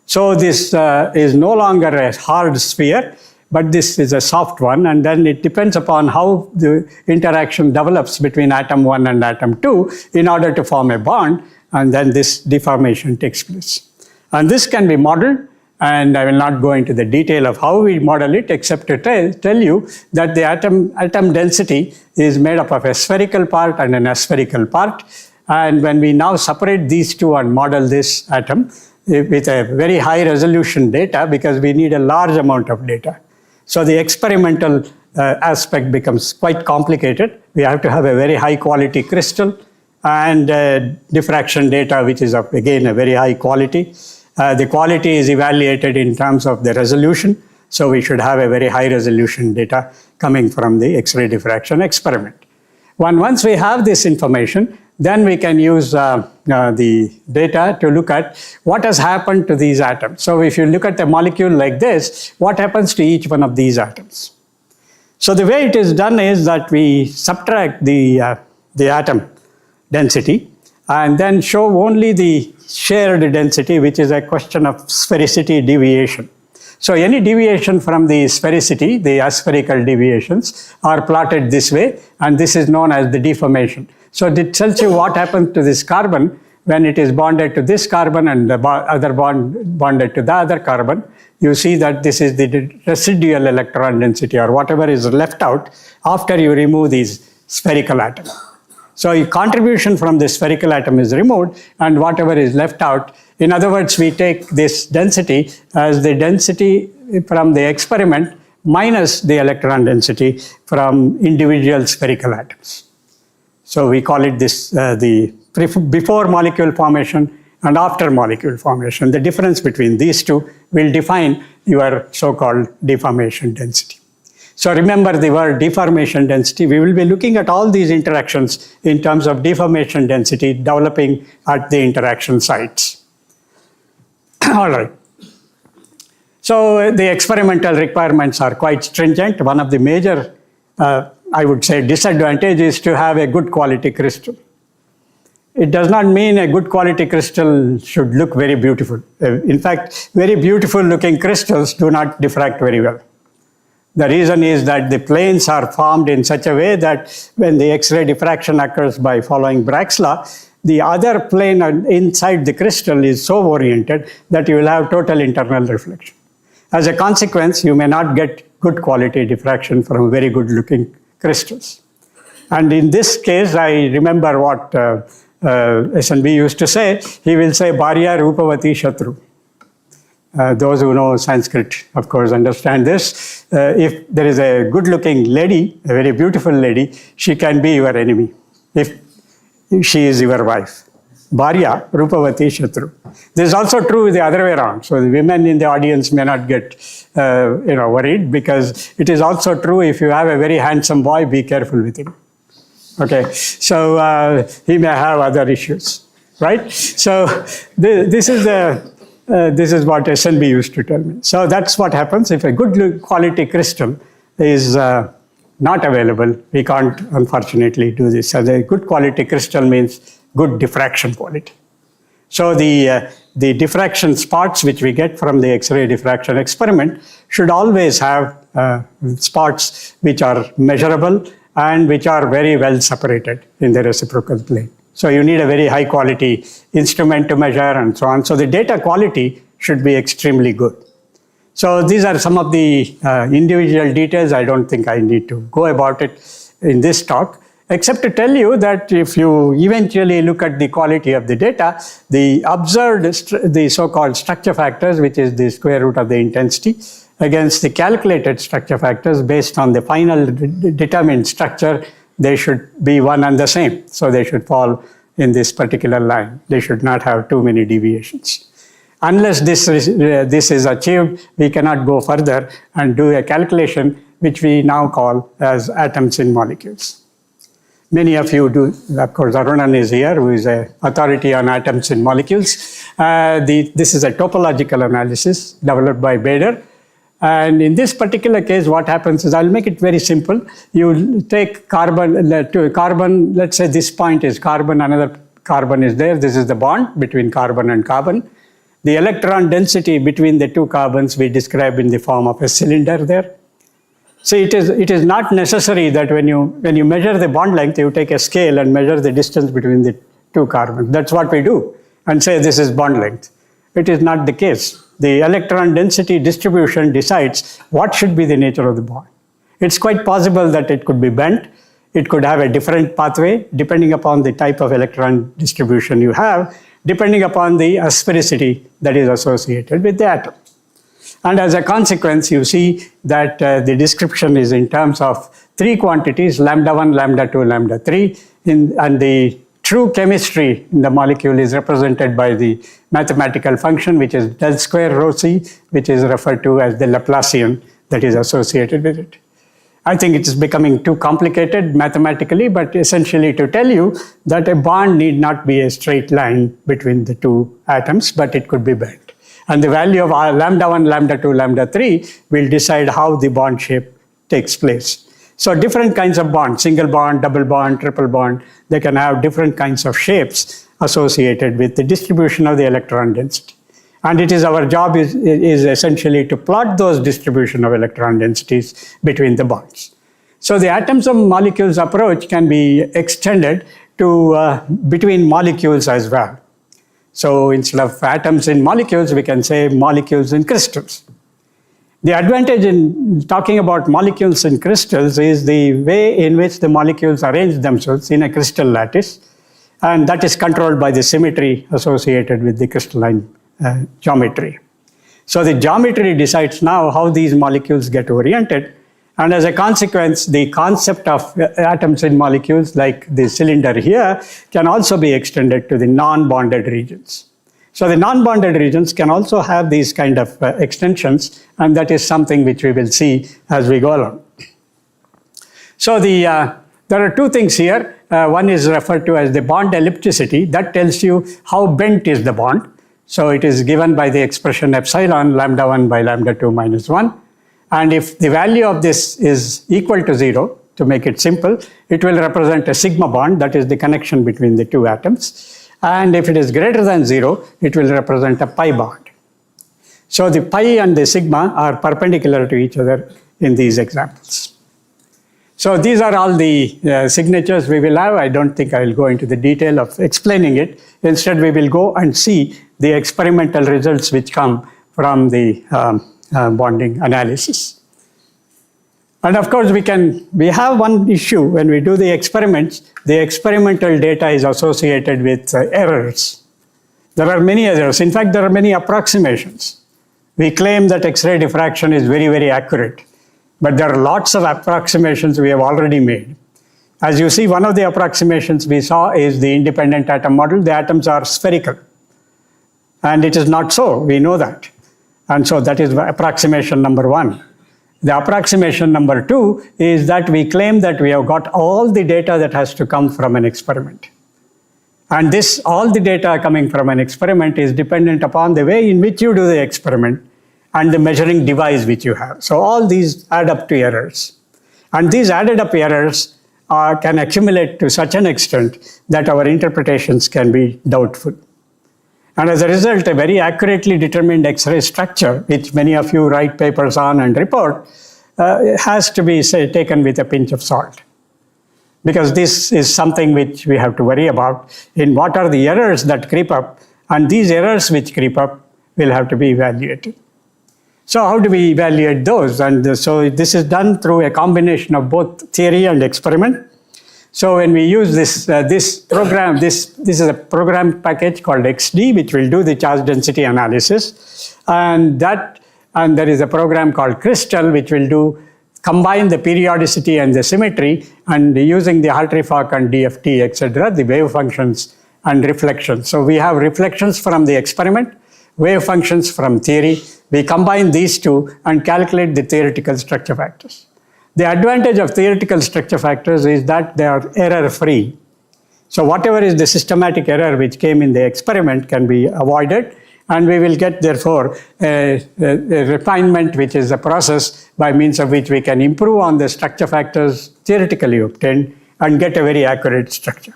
So this is no longer a hard sphere, but this is a soft one, and then it depends upon how the interaction develops between atom 1 and atom 2 in order to form a bond, and then this deformation takes place. And this can be modeled, and I will not go into the detail of how we model it, except to tell you that the atom density is made up of a spherical part and an aspherical part. And when we now separate these two and model this atom with a very high resolution data, because we need a large amount of data. So the experimental aspect becomes quite complicated. We have to have a very high quality crystal and diffraction data, which is again a very high quality. The quality is evaluated in terms of the resolution. So we should have a very high resolution data coming from the X-ray diffraction experiment. Once we have this information, then we can use the data to look at what has happened to these atoms. So if you look at a molecule like this, what happens to each one of these atoms? So the way it is done is that we subtract the atom density and then show only the shared density, which is a question of sphericity deviation. So any deviation from the sphericity, the aspherical deviations, are plotted this way, and this is known as the deformation. So it tells you what happens to this carbon when it is bonded to this carbon and the other bonded to the other carbon. You see that this is the residual electron density, or whatever is left out after you remove these spherical atoms. So a contribution from the spherical atom is removed, and whatever is left out, in other words, we take this density as the density from the experiment minus the electron density from individual spherical atoms. So we call it this the before molecule formation and after molecule formation. The difference between these two will define your so-called deformation density. So remember the word deformation density. We will be looking at all these interactions in terms of deformation density developing at the interaction sites. All right. So the experimental requirements are quite stringent. One of the major, I would say, disadvantages is to have a good quality crystal. It does not mean a good quality crystal should look very beautiful. In fact, very beautiful looking crystals do not diffract very well. The reason is that the planes are formed in such a way that when the X-ray diffraction occurs by following Bragg's law, the other plane inside the crystal is so oriented that you will have total internal reflection. As a consequence, you may not get good quality diffraction from very good looking crystals. And in this case, I remember what SNB used to say. He will say, Bharya Rupavati Shatru. Those who know Sanskrit, of course, understand this. If there is a good-looking lady, a very beautiful lady, she can be your enemy if she is your wife. Bharya Rupavati Shatru. This is also true the other way around. So the women in the audience may not get worried, because it is also true if you have a very handsome boy, be careful with him. Okay, so he may have other issues, right? So this is what SNB used to tell me. So that's what happens if a good quality crystal is not available. We can't, unfortunately, do this. So the good quality crystal means good diffraction quality. So the diffraction spots which we get from the X-ray diffraction experiment should always have spots which are measurable and which are very well separated in the reciprocal plane. So you need a very high quality instrument to measure and so on. So the data quality should be extremely good. So these are some of the individual details. I don't think I need to go about it in this talk, except to tell you that if you eventually look at the quality of the data, the observed, the so-called structure factors, which is the square root of the intensity, against the calculated structure factors based on the final determined structure, they should be one and the same. So they should fall in this particular line. They should not have too many deviations. Unless this is achieved, we cannot go further and do a calculation which we now call as atoms in molecules. Many of you do. Of course, Arunan is here, who is an authority on atoms in molecules. This is a topological analysis developed by Bader. And in this particular case, what happens is, I'll make it very simple. You take carbon, let's say this point is carbon, another carbon is there. This is the bond between carbon and carbon. The electron density between the two carbons we describe in the form of a cylinder there. So it is not necessary that when you measure the bond length, you take a scale and measure the distance between the two carbons. That's what we do and say this is bond length. It is not the case. The electron density distribution decides what should be the nature of the bond. It's quite possible that it could be bent. It could have a different pathway depending upon the type of electron distribution you have, depending upon the asphericity that is associated with the atom. And as a consequence, you see that the description is in terms of three quantities, lambda 1, lambda 2, lambda 3, and the true chemistry in the molecule is represented by the mathematical function, which is del square rho c, which is referred to as the Laplacian that is associated with it. I think it is becoming too complicated mathematically, but essentially to tell you that a bond need not be a straight line between the two atoms, but it could be bent. And the value of lambda 1, lambda 2, lambda 3 will decide how the bond shape takes place. So different kinds of bonds, single bond, double bond, triple bond, they can have different kinds of shapes associated with the distribution of the electron density. And it is our job is essentially to plot those distribution of electron densities between the bonds. So the atoms of molecules approach can be extended to between molecules as well. So instead of atoms in molecules, we can say molecules in crystals. The advantage in talking about molecules in crystals is the way in which the molecules arrange themselves in a crystal lattice, and that is controlled by the symmetry associated with the crystalline geometry. So the geometry decides now how these molecules get oriented, and as a consequence, the concept of atoms in molecules, like the cylinder here, can also be extended to the non-bonded regions. So the non-bonded regions can also have these kind of extensions, and that is something which we will see as we go along. So there are two things here. One is referred to as the bond ellipticity. That tells you how bent is the bond. So it is given by the expression epsilon lambda 1 by lambda 2 minus 1. And if the value of this is equal to 0, to make it simple, it will represent a sigma bond, that is the connection between the two atoms. And if it is greater than 0, it will represent a pi bond. So the pi and the sigma are perpendicular to each other in these examples. So these are all the signatures we will have. I don't think I will go into the detail of explaining it. Instead, we will go and see the experimental results which come from the bonding analysis. And of course, we have one issue when we do the experiments. The experimental data is associated with errors. There are many errors. In fact, there are many approximations. We claim that X-ray diffraction is very, very accurate, but there are lots of approximations we have already made. As you see, one of the approximations we saw is the independent atom model. The atoms are spherical, and it is not so. We know that. And so that is approximation number 1. The approximation number 2 is that we claim that we have got all the data that has to come from an experiment. And all the data coming from an experiment is dependent upon the way in which you do the experiment and the measuring device which you have. So all these add up to errors. And these added up errors can accumulate to such an extent that our interpretations can be doubtful. And as a result, a very accurately determined X-ray structure, which many of you write papers on and report, has to be taken with a pinch of salt. Because this is something which we have to worry about in what are the errors that creep up, and these errors which creep up will have to be evaluated. So how do we evaluate those? And so this is done through a combination of both theory and experiment. So when we use this program, this is a program package called XD, which will do the charge density analysis. And there is a program called Crystal, which will combine the periodicity and the symmetry, and using the Hartree-Fock and DFT, etc., the wave functions and reflections. So we have reflections from the experiment, wave functions from theory. We combine these two and calculate the theoretical structure factors. The advantage of theoretical structure factors is that they are error-free. So whatever is the systematic error which came in the experiment can be avoided, and we will get, therefore, a refinement, which is a process by means of which we can improve on the structure factors theoretically obtained and get a very accurate structure.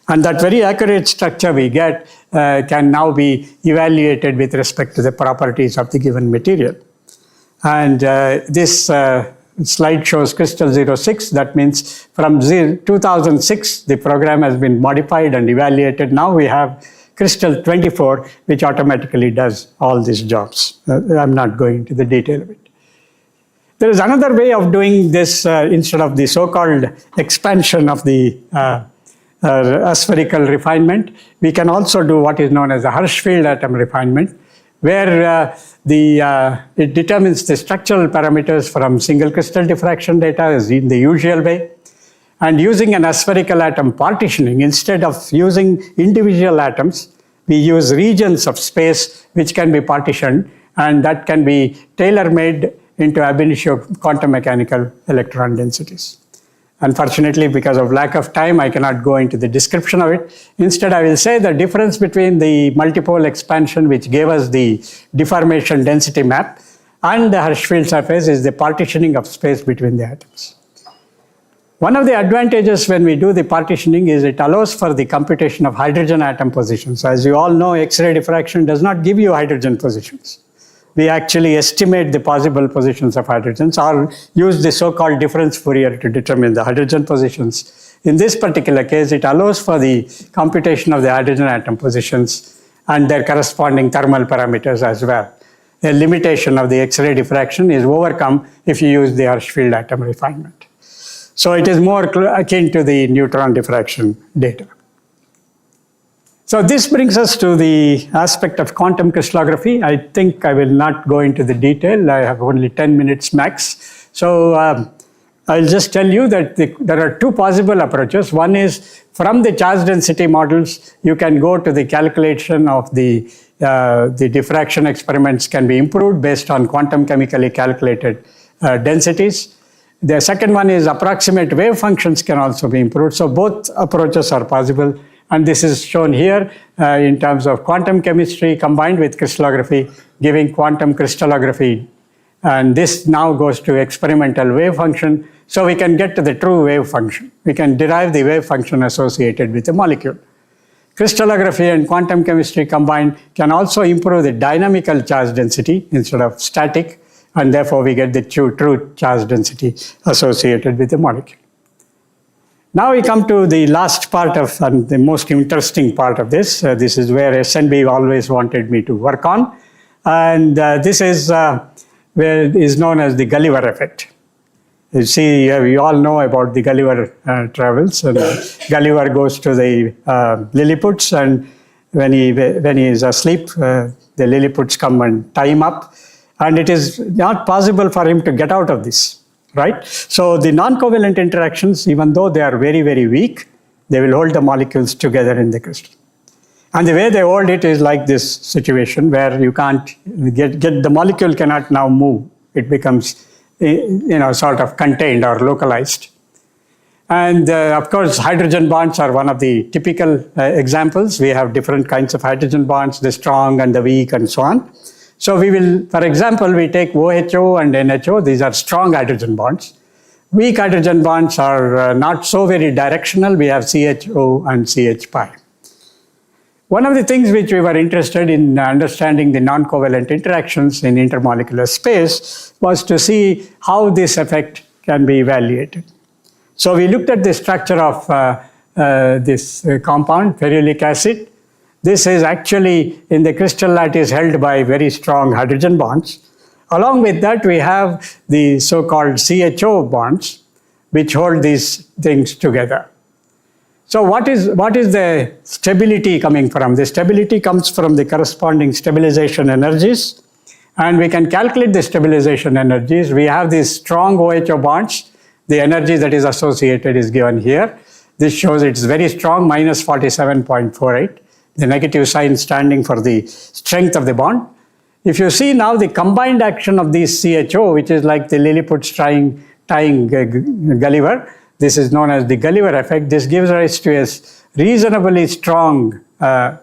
And that very accurate structure we get can now be evaluated with respect to the properties of the given material. And this slide shows Crystal 06. That means from 2006, the program has been modified and evaluated. Now we have Crystal 24, which automatically does all these jobs. I'm not going into the detail of it. There is another way of doing this instead of the so-called expansion of the aspherical refinement. We can also do what is known as a Hirschfeld atom refinement, where it determines the structural parameters from single crystal diffraction data as in the usual way. And using an aspherical atom partitioning, instead of using individual atoms, we use regions of space which can be partitioned, and that can be tailor-made into ab initio quantum mechanical electron densities. Unfortunately, because of lack of time, I cannot go into the description of it. Instead, I will say the difference between the multipole expansion, which gave us the deformation density map, and the Hirschfeld surface is the partitioning of space between the atoms. One of the advantages when we do the partitioning is it allows for the computation of hydrogen atom positions. As you all know, X-ray diffraction does not give you hydrogen positions. We actually estimate the possible positions of hydrogens or use the so-called difference Fourier to determine the hydrogen positions. In this particular case, it allows for the computation of the hydrogen atom positions and their corresponding thermal parameters as well. The limitation of the X-ray diffraction is overcome if you use the Hirschfeld atom refinement. So it is more akin to the neutron diffraction data. So this brings us to the aspect of quantum crystallography. I think I will not go into the detail. I have only 10 minutes max. So I'll just tell you that there are two possible approaches. One is from the charge density models, you can go to the calculation of the diffraction experiments can be improved based on quantum chemically calculated densities. The second one is approximate wave functions can also be improved. So both approaches are possible. And this is shown here in terms of quantum chemistry combined with crystallography, giving quantum crystallography. And this now goes to experimental wave function. So we can get to the true wave function. We can derive the wave function associated with the molecule. Crystallography and quantum chemistry combined can also improve the dynamical charge density instead of static. And therefore, we get the true charge density associated with the molecule. Now we come to the last part of, and the most interesting part of this. This is where SNB always wanted me to work on. And this is where it is known as the Gulliver effect. You see, we all know about the Gulliver travels. And Gulliver goes to the Lilliputs, and when he is asleep, the Lilliputs come and tie him up. And it is not possible for him to get out of this, right? So the non-covalent interactions, even though they are very, very weak, they will hold the molecules together in the crystal. And the way they hold it is like this situation where you can't get the molecule cannot now move. It becomes, sort of contained or localized. And of course, hydrogen bonds are one of the typical examples. We have different kinds of hydrogen bonds, the strong and the weak and so on. So we will, for example, we take OHO and NHO. These are strong hydrogen bonds. Weak hydrogen bonds are not so very directional. We have CHO and CH pi. One of the things which we were interested in understanding the non-covalent interactions in intermolecular space was to see how this effect can be evaluated. So we looked at the structure of this compound, ferulic acid. This is actually in the crystal lattice held by very strong hydrogen bonds. Along with that, we have the so-called CHO bonds, which hold these things together. So what is the stability coming from? The stability comes from the corresponding stabilization energies. And we can calculate the stabilization energies. We have these strong OHO bonds. The energy that is associated is given here. This shows it's very strong, minus 47.48. The negative sign standing for the strength of the bond. If you see now the combined action of these CHO, which is like the Lilliputs tying Gulliver, this is known as the Gulliver effect. This gives rise to a reasonably strong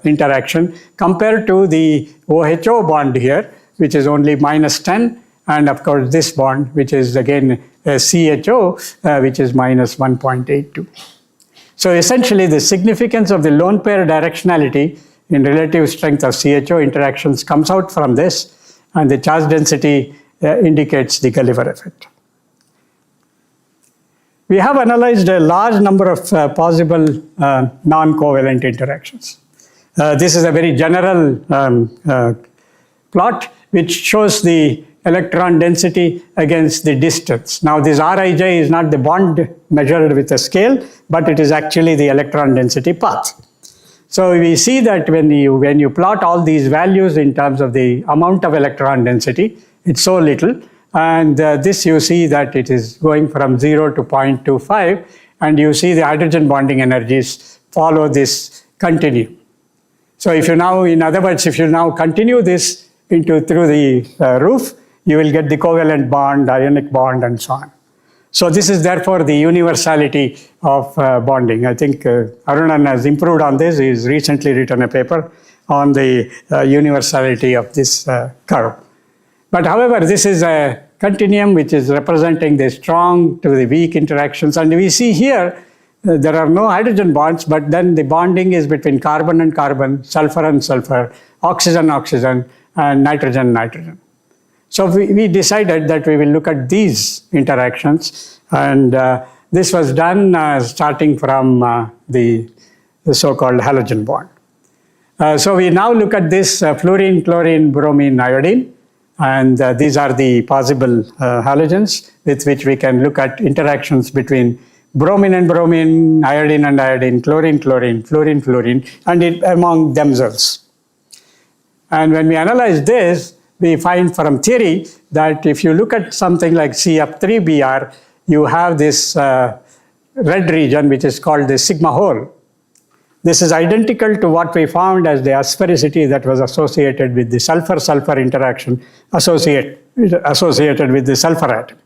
interaction compared to the OHO bond here, which is only minus 10, and of course this bond, which is again a CHO, which is minus 1.82. So essentially, the significance of the lone pair directionality in relative strength of CHO interactions comes out from this, and the charge density indicates the Gulliver effect. We have analyzed a large number of possible non-covalent interactions. This is a very general plot which shows the electron density against the distance. Now this Rij is not the bond measured with a scale, but it is actually the electron density path. So we see that when you plot all these values in terms of the amount of electron density, it's so little. And this you see that it is going from 0 to 0.25, and you see the hydrogen bonding energies follow this continuum. So if you now, in other words, if you now continue this through the roof, you will get the covalent bond, ionic bond, and so on. So this is therefore the universality of bonding. I think Arunan has improved on this. He's recently written a paper on the universality of this curve. But however, this is a continuum which is representing the strong to the weak interactions. And we see here there are no hydrogen bonds, but then the bonding is between carbon and carbon, sulfur and sulfur, oxygen, oxygen, and nitrogen, nitrogen. So we decided that we will look at these interactions, and this was done starting from the so-called halogen bond. So we now look at this fluorine, chlorine, bromine, iodine, and these are the possible halogens with which we can look at interactions between bromine and bromine, iodine and iodine, chlorine, chlorine, fluorine, fluorine, and among themselves. And when we analyze this, we find from theory that if you look at something like CF3Br, you have this red region which is called the sigma hole. This is identical to what we found as the asphericity that was associated with the sulfur-sulfur interaction associated with the sulfur atom.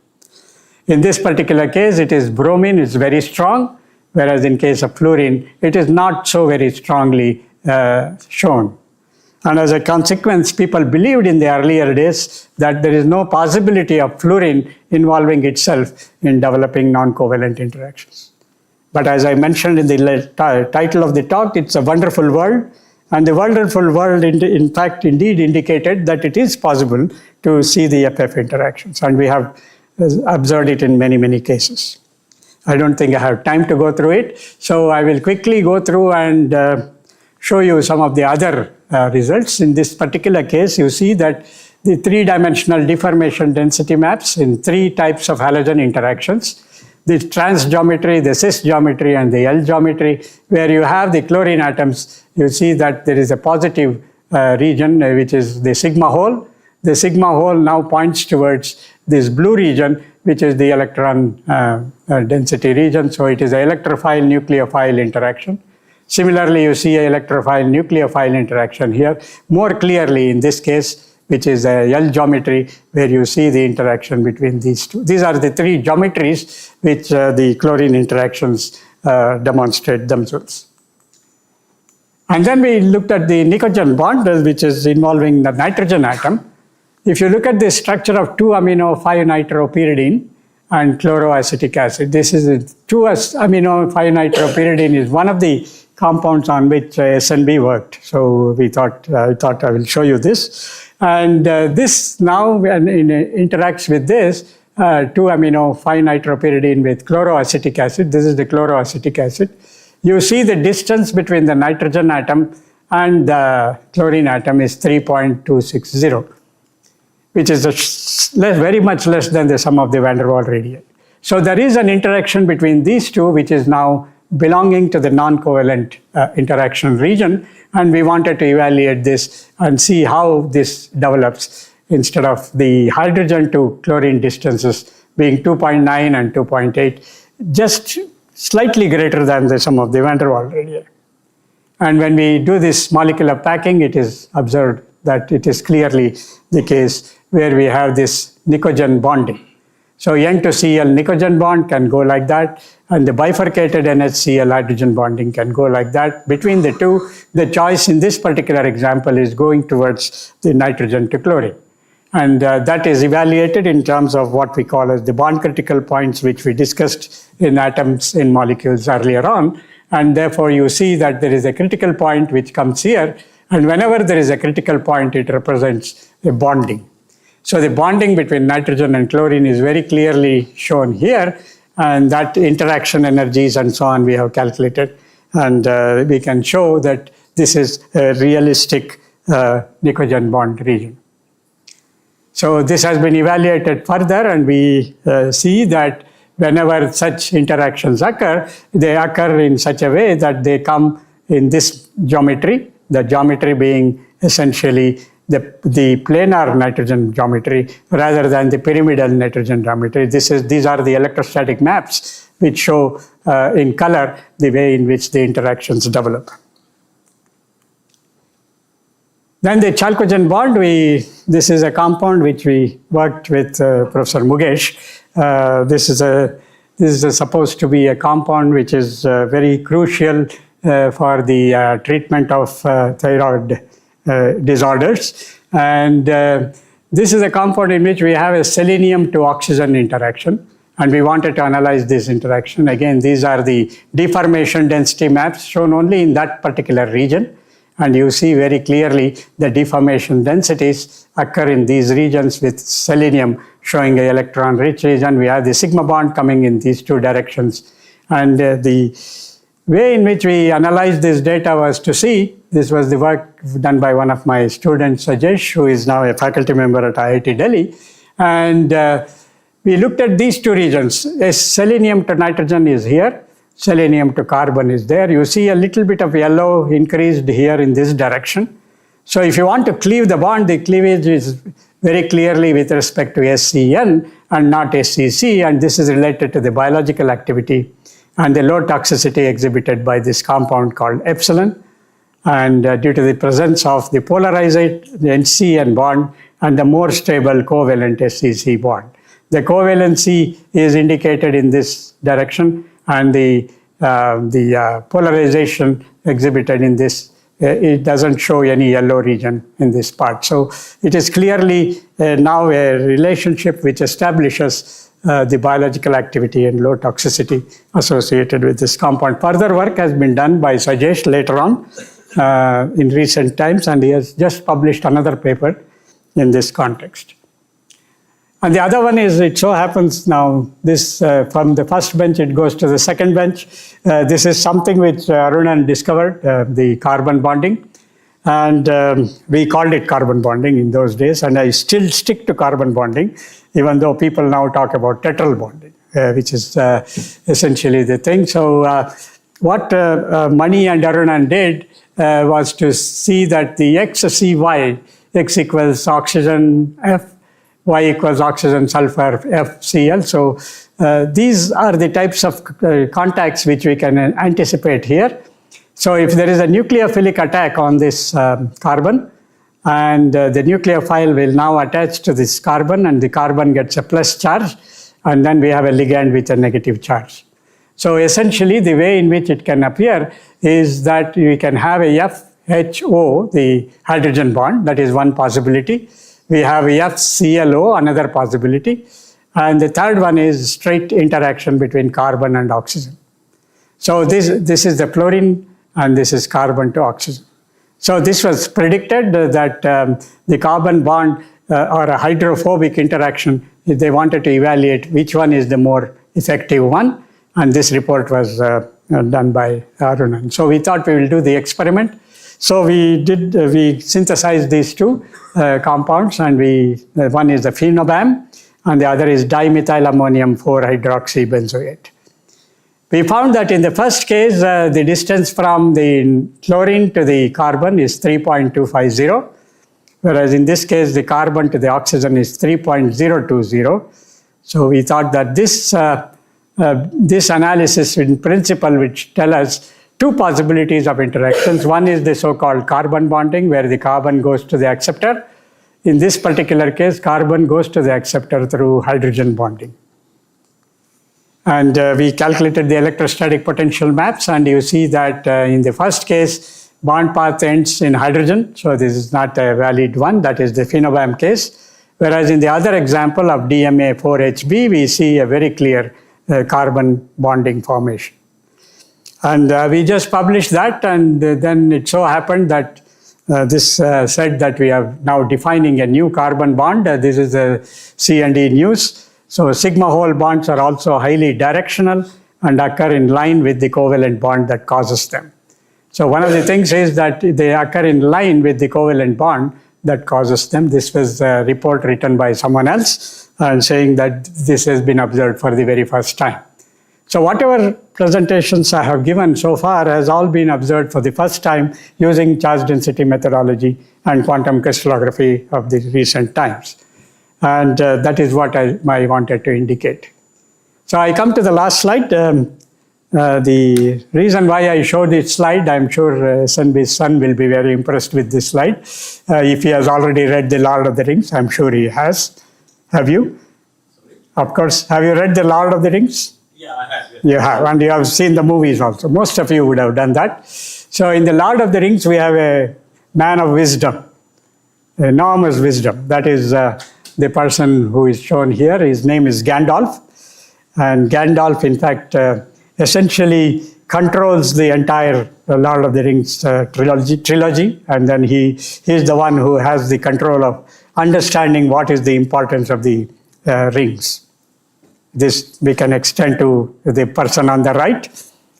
In this particular case, it is bromine is very strong, whereas in case of fluorine, it is not so very strongly shown. And as a consequence, people believed in the earlier days that there is no possibility of fluorine involving itself in developing non-covalent interactions. But as I mentioned in the title of the talk, it's a wonderful world. And the wonderful world, in fact, indeed indicated that it is possible to see the FF interactions. And we have observed it in many, many cases. I don't think I have time to go through it. So I will quickly go through and show you some of the other results. In this particular case, you see that the three-dimensional deformation density maps in three types of halogen interactions. The trans geometry, the cis geometry, and the L geometry, where you have the chlorine atoms, you see that there is a positive region, which is the sigma hole. The sigma hole now points towards this blue region, which is the electron density region. So it is an electrophile-nucleophile interaction. Similarly, you see an electrophile-nucleophile interaction here, more clearly in this case, which is a L geometry, where you see the interaction between these two. These are the three geometries which the chlorine interactions demonstrate themselves. And then we looked at the nitrogen bond, which is involving the nitrogen atom. If you look at the structure of 2-amino-5-nitropyridine and chloroacetic acid, this is 2-amino-5-nitropyridine is one of the compounds on which SNB worked. So I thought I will show you this. And this now interacts with this 2-amino-5-nitropyridine with chloroacetic acid. This is the chloroacetic acid. You see the distance between the nitrogen atom and the chlorine atom is 3.260, which is very much less than the sum of the van der Waals radii. So there is an interaction between these two, which is now belonging to the non-covalent interaction region, and we wanted to evaluate this and see how this develops instead of the hydrogen to chlorine distances being 2.9 and 2.8, just slightly greater than the sum of the van der Waals radii. And when we do this molecular packing, it is observed that it is clearly the case where we have this nicogen bonding. So N to Cl nicogen bond can go like that, and the bifurcated NHCl hydrogen bonding can go like that. Between the two, the choice in this particular example is going towards the nitrogen to chlorine. And that is evaluated in terms of what we call as the bond critical points, which we discussed in atoms in molecules earlier on. And therefore, you see that there is a critical point which comes here. And whenever there is a critical point, it represents a bonding. So the bonding between nitrogen and chlorine is very clearly shown here, and that interaction energies and so on we have calculated, and we can show that this is a realistic nicogen bond region. So this has been evaluated further, and we see that whenever such interactions occur, they occur in such a way that they come in this geometry, the geometry being essentially the planar nitrogen geometry rather than the pyramidal nitrogen geometry. These are the electrostatic maps which show in color the way in which the interactions develop. Then the chalcogen bond, this is a compound which we worked with Professor Mukesh. This is supposed to be a compound which is very crucial for the treatment of thyroid disorders, and this is a compound in which we have a selenium to oxygen interaction, and we wanted to analyze this interaction. Again, these are the deformation density maps shown only in that particular region, and you see very clearly the deformation densities occur in these regions with selenium showing an electron-rich region. We have the sigma bond coming in these two directions, and the way in which we analyzed this data was to see, this was the work done by one of my students, Sajesh, who is now a faculty member at IIT Delhi, and we looked at these two regions. Selenium to nitrogen is here, selenium to carbon is there. You see a little bit of yellow increased here in this direction. So if you want to cleave the bond, the cleavage is very clearly with respect to SCN and not SCC, and this is related to the biological activity and the low toxicity exhibited by this compound called epsilon, and due to the presence of the polarized NCN bond and the more stable covalent SCC bond. The covalency is indicated in this direction, and the polarization exhibited in this, it doesn't show any yellow region in this part. So it is clearly now a relationship which establishes the biological activity and low toxicity associated with this compound. Further work has been done by Sajesh later on in recent times, and he has just published another paper in this context. And the other one is, it so happens now, this from the first bench it goes to the second bench. This is something which Arunan discovered, the carbon bonding. And we called it carbon bonding in those days, and I still stick to carbon bonding, even though people now talk about tetral bonding, which is essentially the thing. So what Mani and Arunan did was to see that the XCY, X equals oxygen F, Y equals oxygen sulfur FCl. So these are the types of contacts which we can anticipate here. So if there is a nucleophilic attack on this carbon, and the nucleophile will now attach to this carbon, and the carbon gets a plus charge, and then we have a ligand with a negative charge. So essentially the way in which it can appear is that we can have a FHO, the hydrogen bond, that is one possibility. We have FCLO, another possibility. And the third one is straight interaction between carbon and oxygen. So this is the fluorine, and this is carbon to oxygen. So this was predicted that the carbon bond or a hydrophobic interaction, if they wanted to evaluate which one is the more effective one, and this report was done by Arunan. So we thought we will do the experiment. So we synthesized these two compounds, and one is the phenobam, and the other is dimethylammonium 4-hydroxybenzoate. We found that in the first case, the distance from the chlorine to the carbon is 3.250, whereas in this case, the carbon to the oxygen is 3.020. So we thought that this analysis in principle which tell us two possibilities of interactions. One is the so-called carbon bonding, where the carbon goes to the acceptor. In this particular case, carbon goes to the acceptor through hydrogen bonding. And we calculated the electrostatic potential maps, and you see that in the first case, bond path ends in hydrogen, so this is not a valid one, that is the phenobam case. Whereas in the other example of DMA4HB, we see a very clear carbon bonding formation. And we just published that, and then it so happened that this said that we are now defining a new carbon bond. This is a C&E news. So sigma hole bonds are also highly directional and occur in line with the covalent bond that causes them. So one of the things is that they occur in line with the covalent bond that causes them. This was a report written by someone else and saying that this has been observed for the very first time. So whatever presentations I have given so far has all been observed for the first time using charge density methodology and quantum crystallography of the recent times. And that is what I wanted to indicate. So I come to the last slide. The reason why I showed this slide, I'm sure SNB's son will be very impressed with this slide. If he has already read The Lord of the Rings, I'm sure he has. Have you? Sorry? Of course. Have you read The Lord of the Rings? Yeah, I have. Yes. You have, and you have seen the movies also. Most of you would have done that. So in The Lord of the Rings, we have a man of wisdom, enormous wisdom. That is the person who is shown here. His name is Gandalf. And Gandalf, in fact, essentially controls the entire Lord of the Rings trilogy. And then he is the one who has the control of understanding what is the importance of the rings. This we can extend to the person on the right.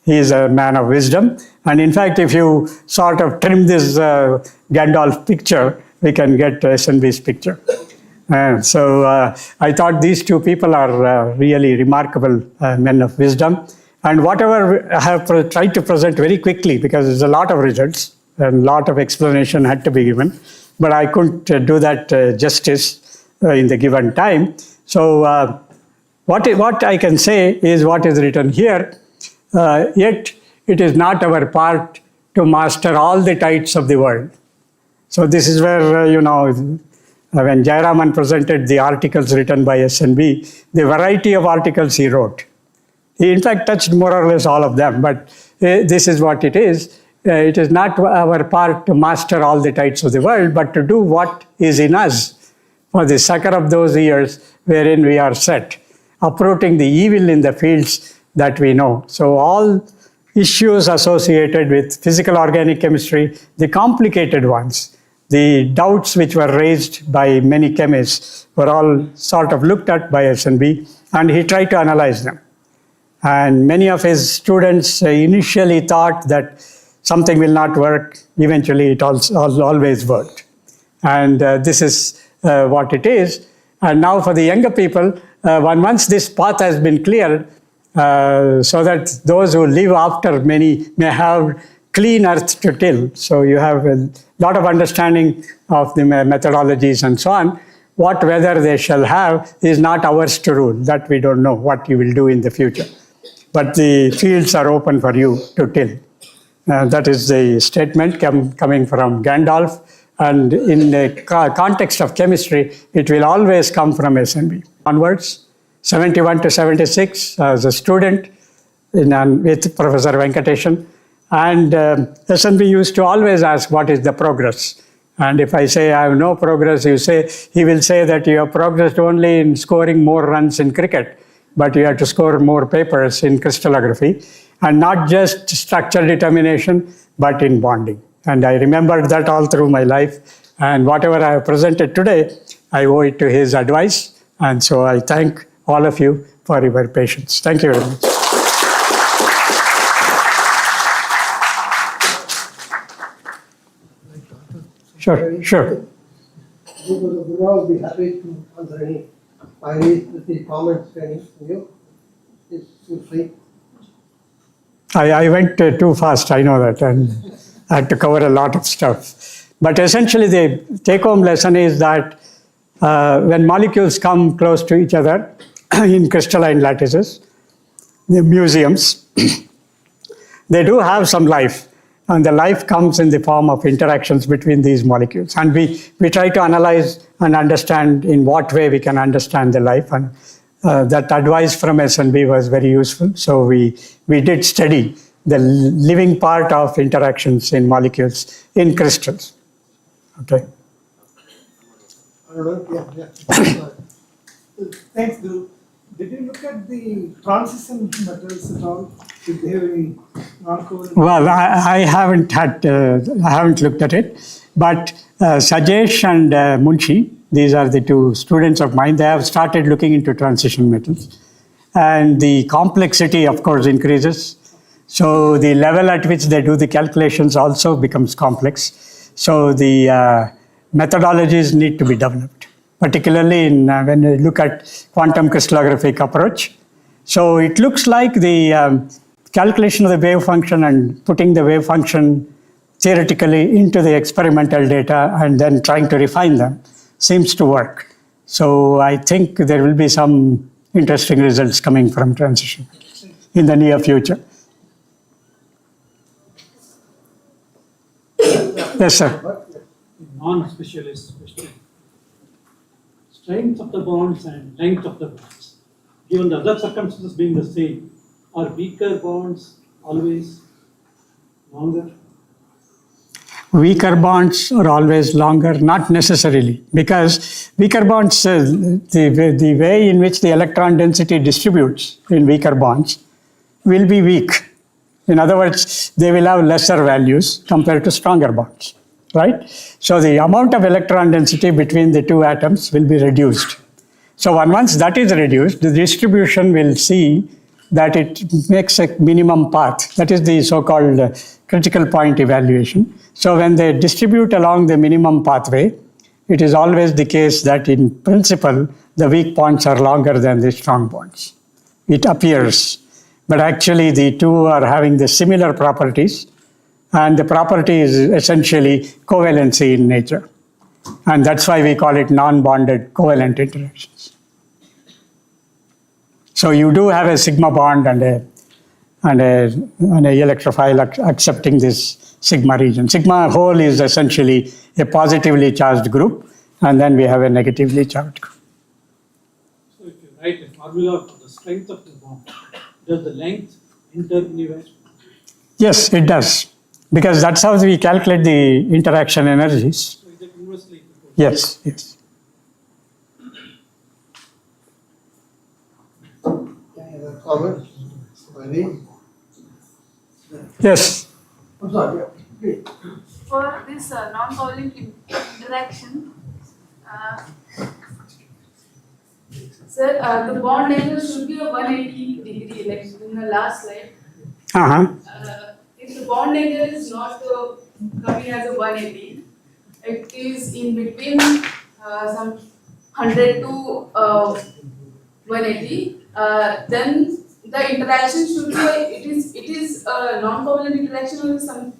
He is a man of wisdom. And in fact, if you sort of trim this Gandalf picture, we can get SNB's picture. So I thought these two people are really remarkable men of wisdom. And whatever I have tried to present very quickly, because there's a lot of results and a lot of explanation had to be given, but I couldn't do that justice in the given time. So what I can say is what is written here. Yet it is not our part to master all the tides of the world. So this is where, when Jayaraman presented the articles written by SNB, the variety of articles he wrote. He in fact touched more or less all of them, but this is what it is. It is not our part to master all the tides of the world, but to do what is in us for the succor of those years wherein we are set, uprooting the evil in the fields that we know. So all issues associated with physical organic chemistry, the complicated ones, the doubts which were raised by many chemists were all sort of looked at by SNB, and he tried to analyze them. And many of his students initially thought that something will not work. Eventually, it always worked. And this is what it is. And now for the younger people, once this path has been cleared, so that those who live after many may have clean earth to till. So you have a lot of understanding of the methodologies and so on. What weather they shall have is not ours to rule. That we don't know what you will do in the future. But the fields are open for you to till. That is the statement coming from Gandalf. And in the context of chemistry, it will always come from SNB. Onwards, 71 to 76, as a student with Professor Venkatesan. And SNB used to always ask, what is the progress? And if I say I have no progress, he will say that you have progressed only in scoring more runs in cricket, but you have to score more papers in crystallography, and not just structure determination, but in bonding. And I remembered that all through my life. And whatever I have presented today, I owe it to his advice. And so I thank all of you for your patience. Thank you very much. Sure. We will all be happy to answer any queries, the comments, any from you. Please feel free. I went too fast, I know that, and I had to cover a lot of stuff. But essentially the take-home lesson is that when molecules come close to each other in crystalline lattices, the museums, they do have some life. And the life comes in the form of interactions between these molecules. And we try to analyze and understand in what way we can understand the life. And that advice from SNB was very useful. So we did study the living part of interactions in molecules in crystals. Okay. I don't know. Yeah. Thanks, Dhruv. Did you look at the transition metals at all? Did they have any non-covalent? Well, I haven't looked at it, but Sajesh and Munshi, these are the two students of mine. They have started looking into transition metals, and the complexity, of course, increases. So the level at which they do the calculations also becomes complex. So the methodologies need to be developed, particularly when you look at quantum crystallographic approach. So it looks like the calculation of the wave function and putting the wave function theoretically into the experimental data and then trying to refine them seems to work. So I think there will be some interesting results coming from transition in the near future. Yes, sir. Non-specialist question. Strength of the bonds and length of the bonds. Given the other circumstances being the same, are weaker bonds always longer? weaker bonds are always longer? Not necessarily, because weaker bonds, the way in which the electron density distributes in weaker bonds will be weak. In other words, they will have lesser values compared to stronger bonds, right? So the amount of electron density between the two atoms will be reduced. So once that is reduced, the distribution will see that it makes a minimum path. That is the so-called critical point evaluation. So when they distribute along the minimum pathway, it is always the case that in principle, the weak bonds are longer than the strong bonds. It appears, but actually the two are having the similar properties, and the property is essentially covalency in nature. And that's why we call it non-bonded covalent interactions. So you do have a sigma bond and a electrophile accepting this sigma region. Sigma whole is essentially a positively charged group, and then we have a negatively charged group. So if you write a formula for the strength of the bond, does the length enter anywhere? Yes, it does, because that's how we calculate the interaction energies. So is it inversely proportional? Yes, yes. Any other comments? Query? Yes. I'm sorry, yeah, please. For this non-covalent interaction, sir, the bond angle should be a 180 degree, like in the last slide. If the bond angle is not coming as a 180, it is in between some 100 to 180, then the interaction should be, it is a non-covalent interaction or some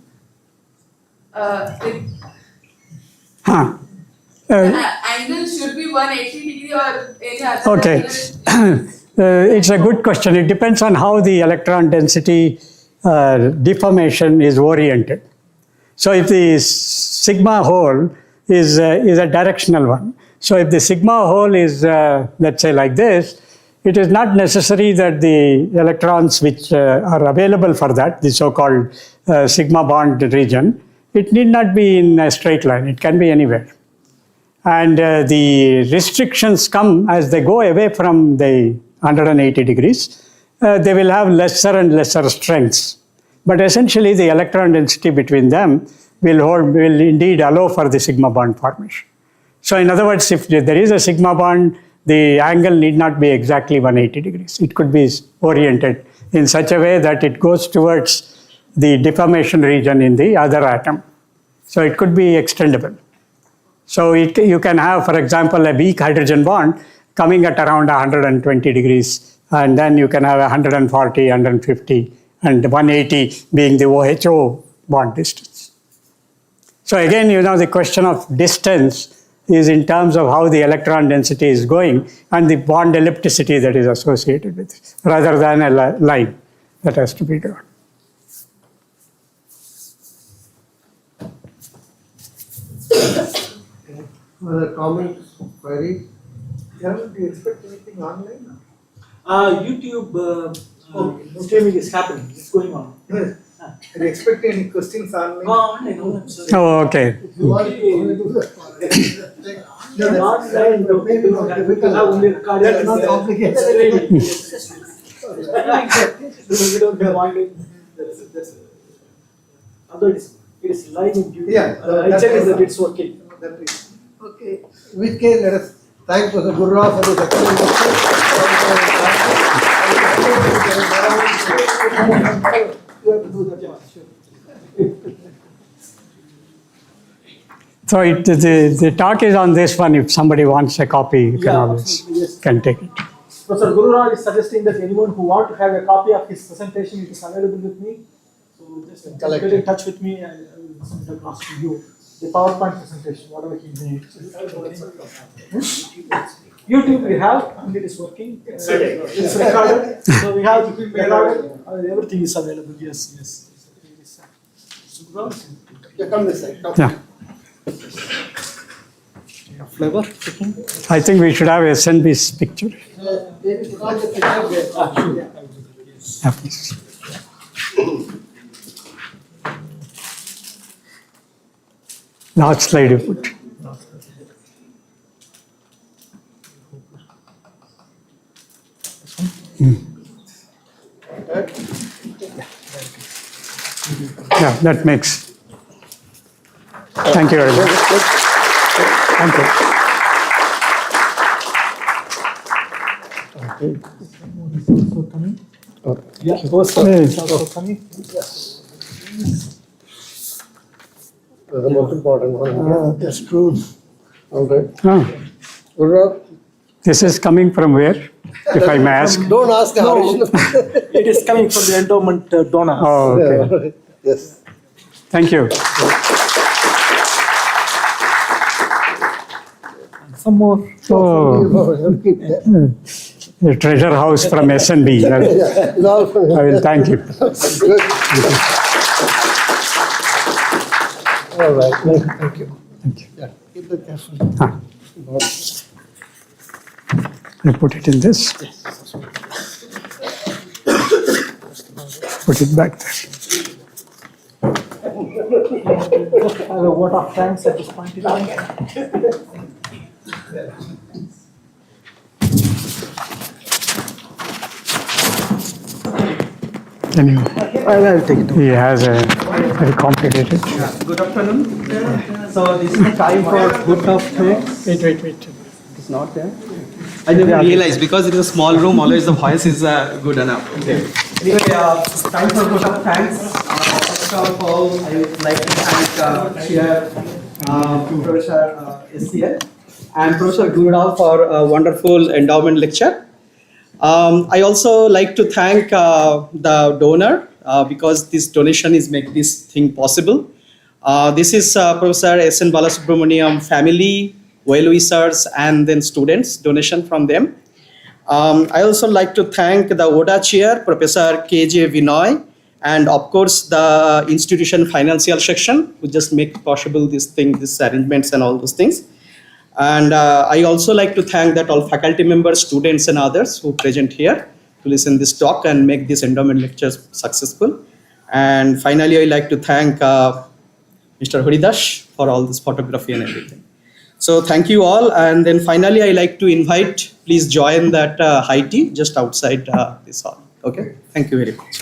angle should be 180 degree or any other Okay. angle. It's a good question. It depends on how the electron density deformation is oriented. So if the sigma hole is a directional one, so if the sigma hole is, let's say like this, it is not necessary that the electrons which are available for that, the so-called sigma bond region, it need not be in a straight line. It can be anywhere. And the restrictions come as they go away from the 180 degrees. They will have lesser and lesser strengths. But essentially, the electron density between them will indeed allow for the sigma bond formation. So in other words, if there is a sigma bond, the angle need not be exactly 180 degrees. It could be oriented in such a way that it goes towards the deformation region in the other atom. So it could be extendable. So you can have, for example, a weak hydrogen bond coming at around 120 degrees, and then you can have 140, 150, and 180 being the OHO bond distance. So again, the question of distance is in terms of how the electron density is going and the bond ellipticity that is associated with it, rather than a line that has to be drawn. Other comments, queries? Jayaraman, do you expect anything online? YouTube streaming is happening. It's going on. Are you expecting any questions online? I know. I'm sorry. Oh, okay. You want to do that? Online, maybe not difficult. Only recording. That's not complicated. We don't have online. That's other it is live in YouTube. Yeah, I checked that it's working. That is. Okay. In which case, let us thank Professor Gurrao for his excellent lecture. You have to do that one, sure. So the talk is on this one. If somebody wants a copy, you can always can take it. Professor Guru Rao is suggesting that anyone who want to have a copy of his presentation, it is available with me. So just get in touch with me and I will send it across to you. The PowerPoint presentation, whatever he made. YouTube we have and it is working. It's recorded. So we have recorded. Everything is available. Yes. Yeah, come this side. Come. Yeah. Flavor. I think we should have SNB's picture. Maybe put on the picture there. Yeah, please. Last slide you put. Yeah, that makes. Thank you very much. Thank you. Also coming. Yeah, also, Yes. also coming. The most important one. That's true. All right. Ah, Guru, this is coming from where, if I may ask? don't ask the origin. It is coming from the endowment donor. Oh, Yeah, okay. right. Yes. Thank you. Some more. Oh, the treasure house from SNB. It's all from I will thank you. Good. All right, thank you. Thank you. Yeah, keep that carefully. Ah. I put it in this. Put it back there. Just have a word of thanks at this point in time. Can you? I'll take it. He has a very complicated. Good afternoon. So this is the time for good of thanks. Wait. It's not there. I never realized because it is a small room. Always the voice is good enough. Okay. Anyway, time for good of thanks. First of all, I would like to thank Chair Professor SCL and Professor Gurudal for a wonderful endowment lecture. I also like to thank the donor because this donation is make this thing possible. This is Professor S.N. Balasubrahmanyam family, well-wishers, and then students, donation from them. I also like to thank the ODA chair, Professor K.J. Vinoy, and of course the institution financial section who just make possible this thing, these arrangements and all those things. And I also like to thank that all faculty members, students and others who present here to listen this talk and make this endowment lectures successful. And finally, I like to thank Mr. Haridash for all this photography and everything. So thank you all. And then finally, I like to invite, please join that high tea just outside this hall. Okay, thank you very much.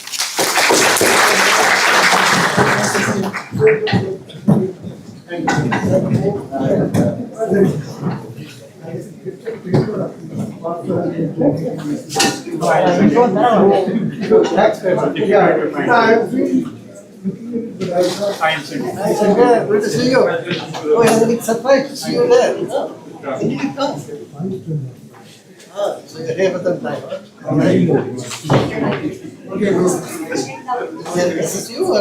Good to see you. Oh, I'm a bit surprised to see you there. When did you come? So you're here for some time. All right. Okay, SSCU or?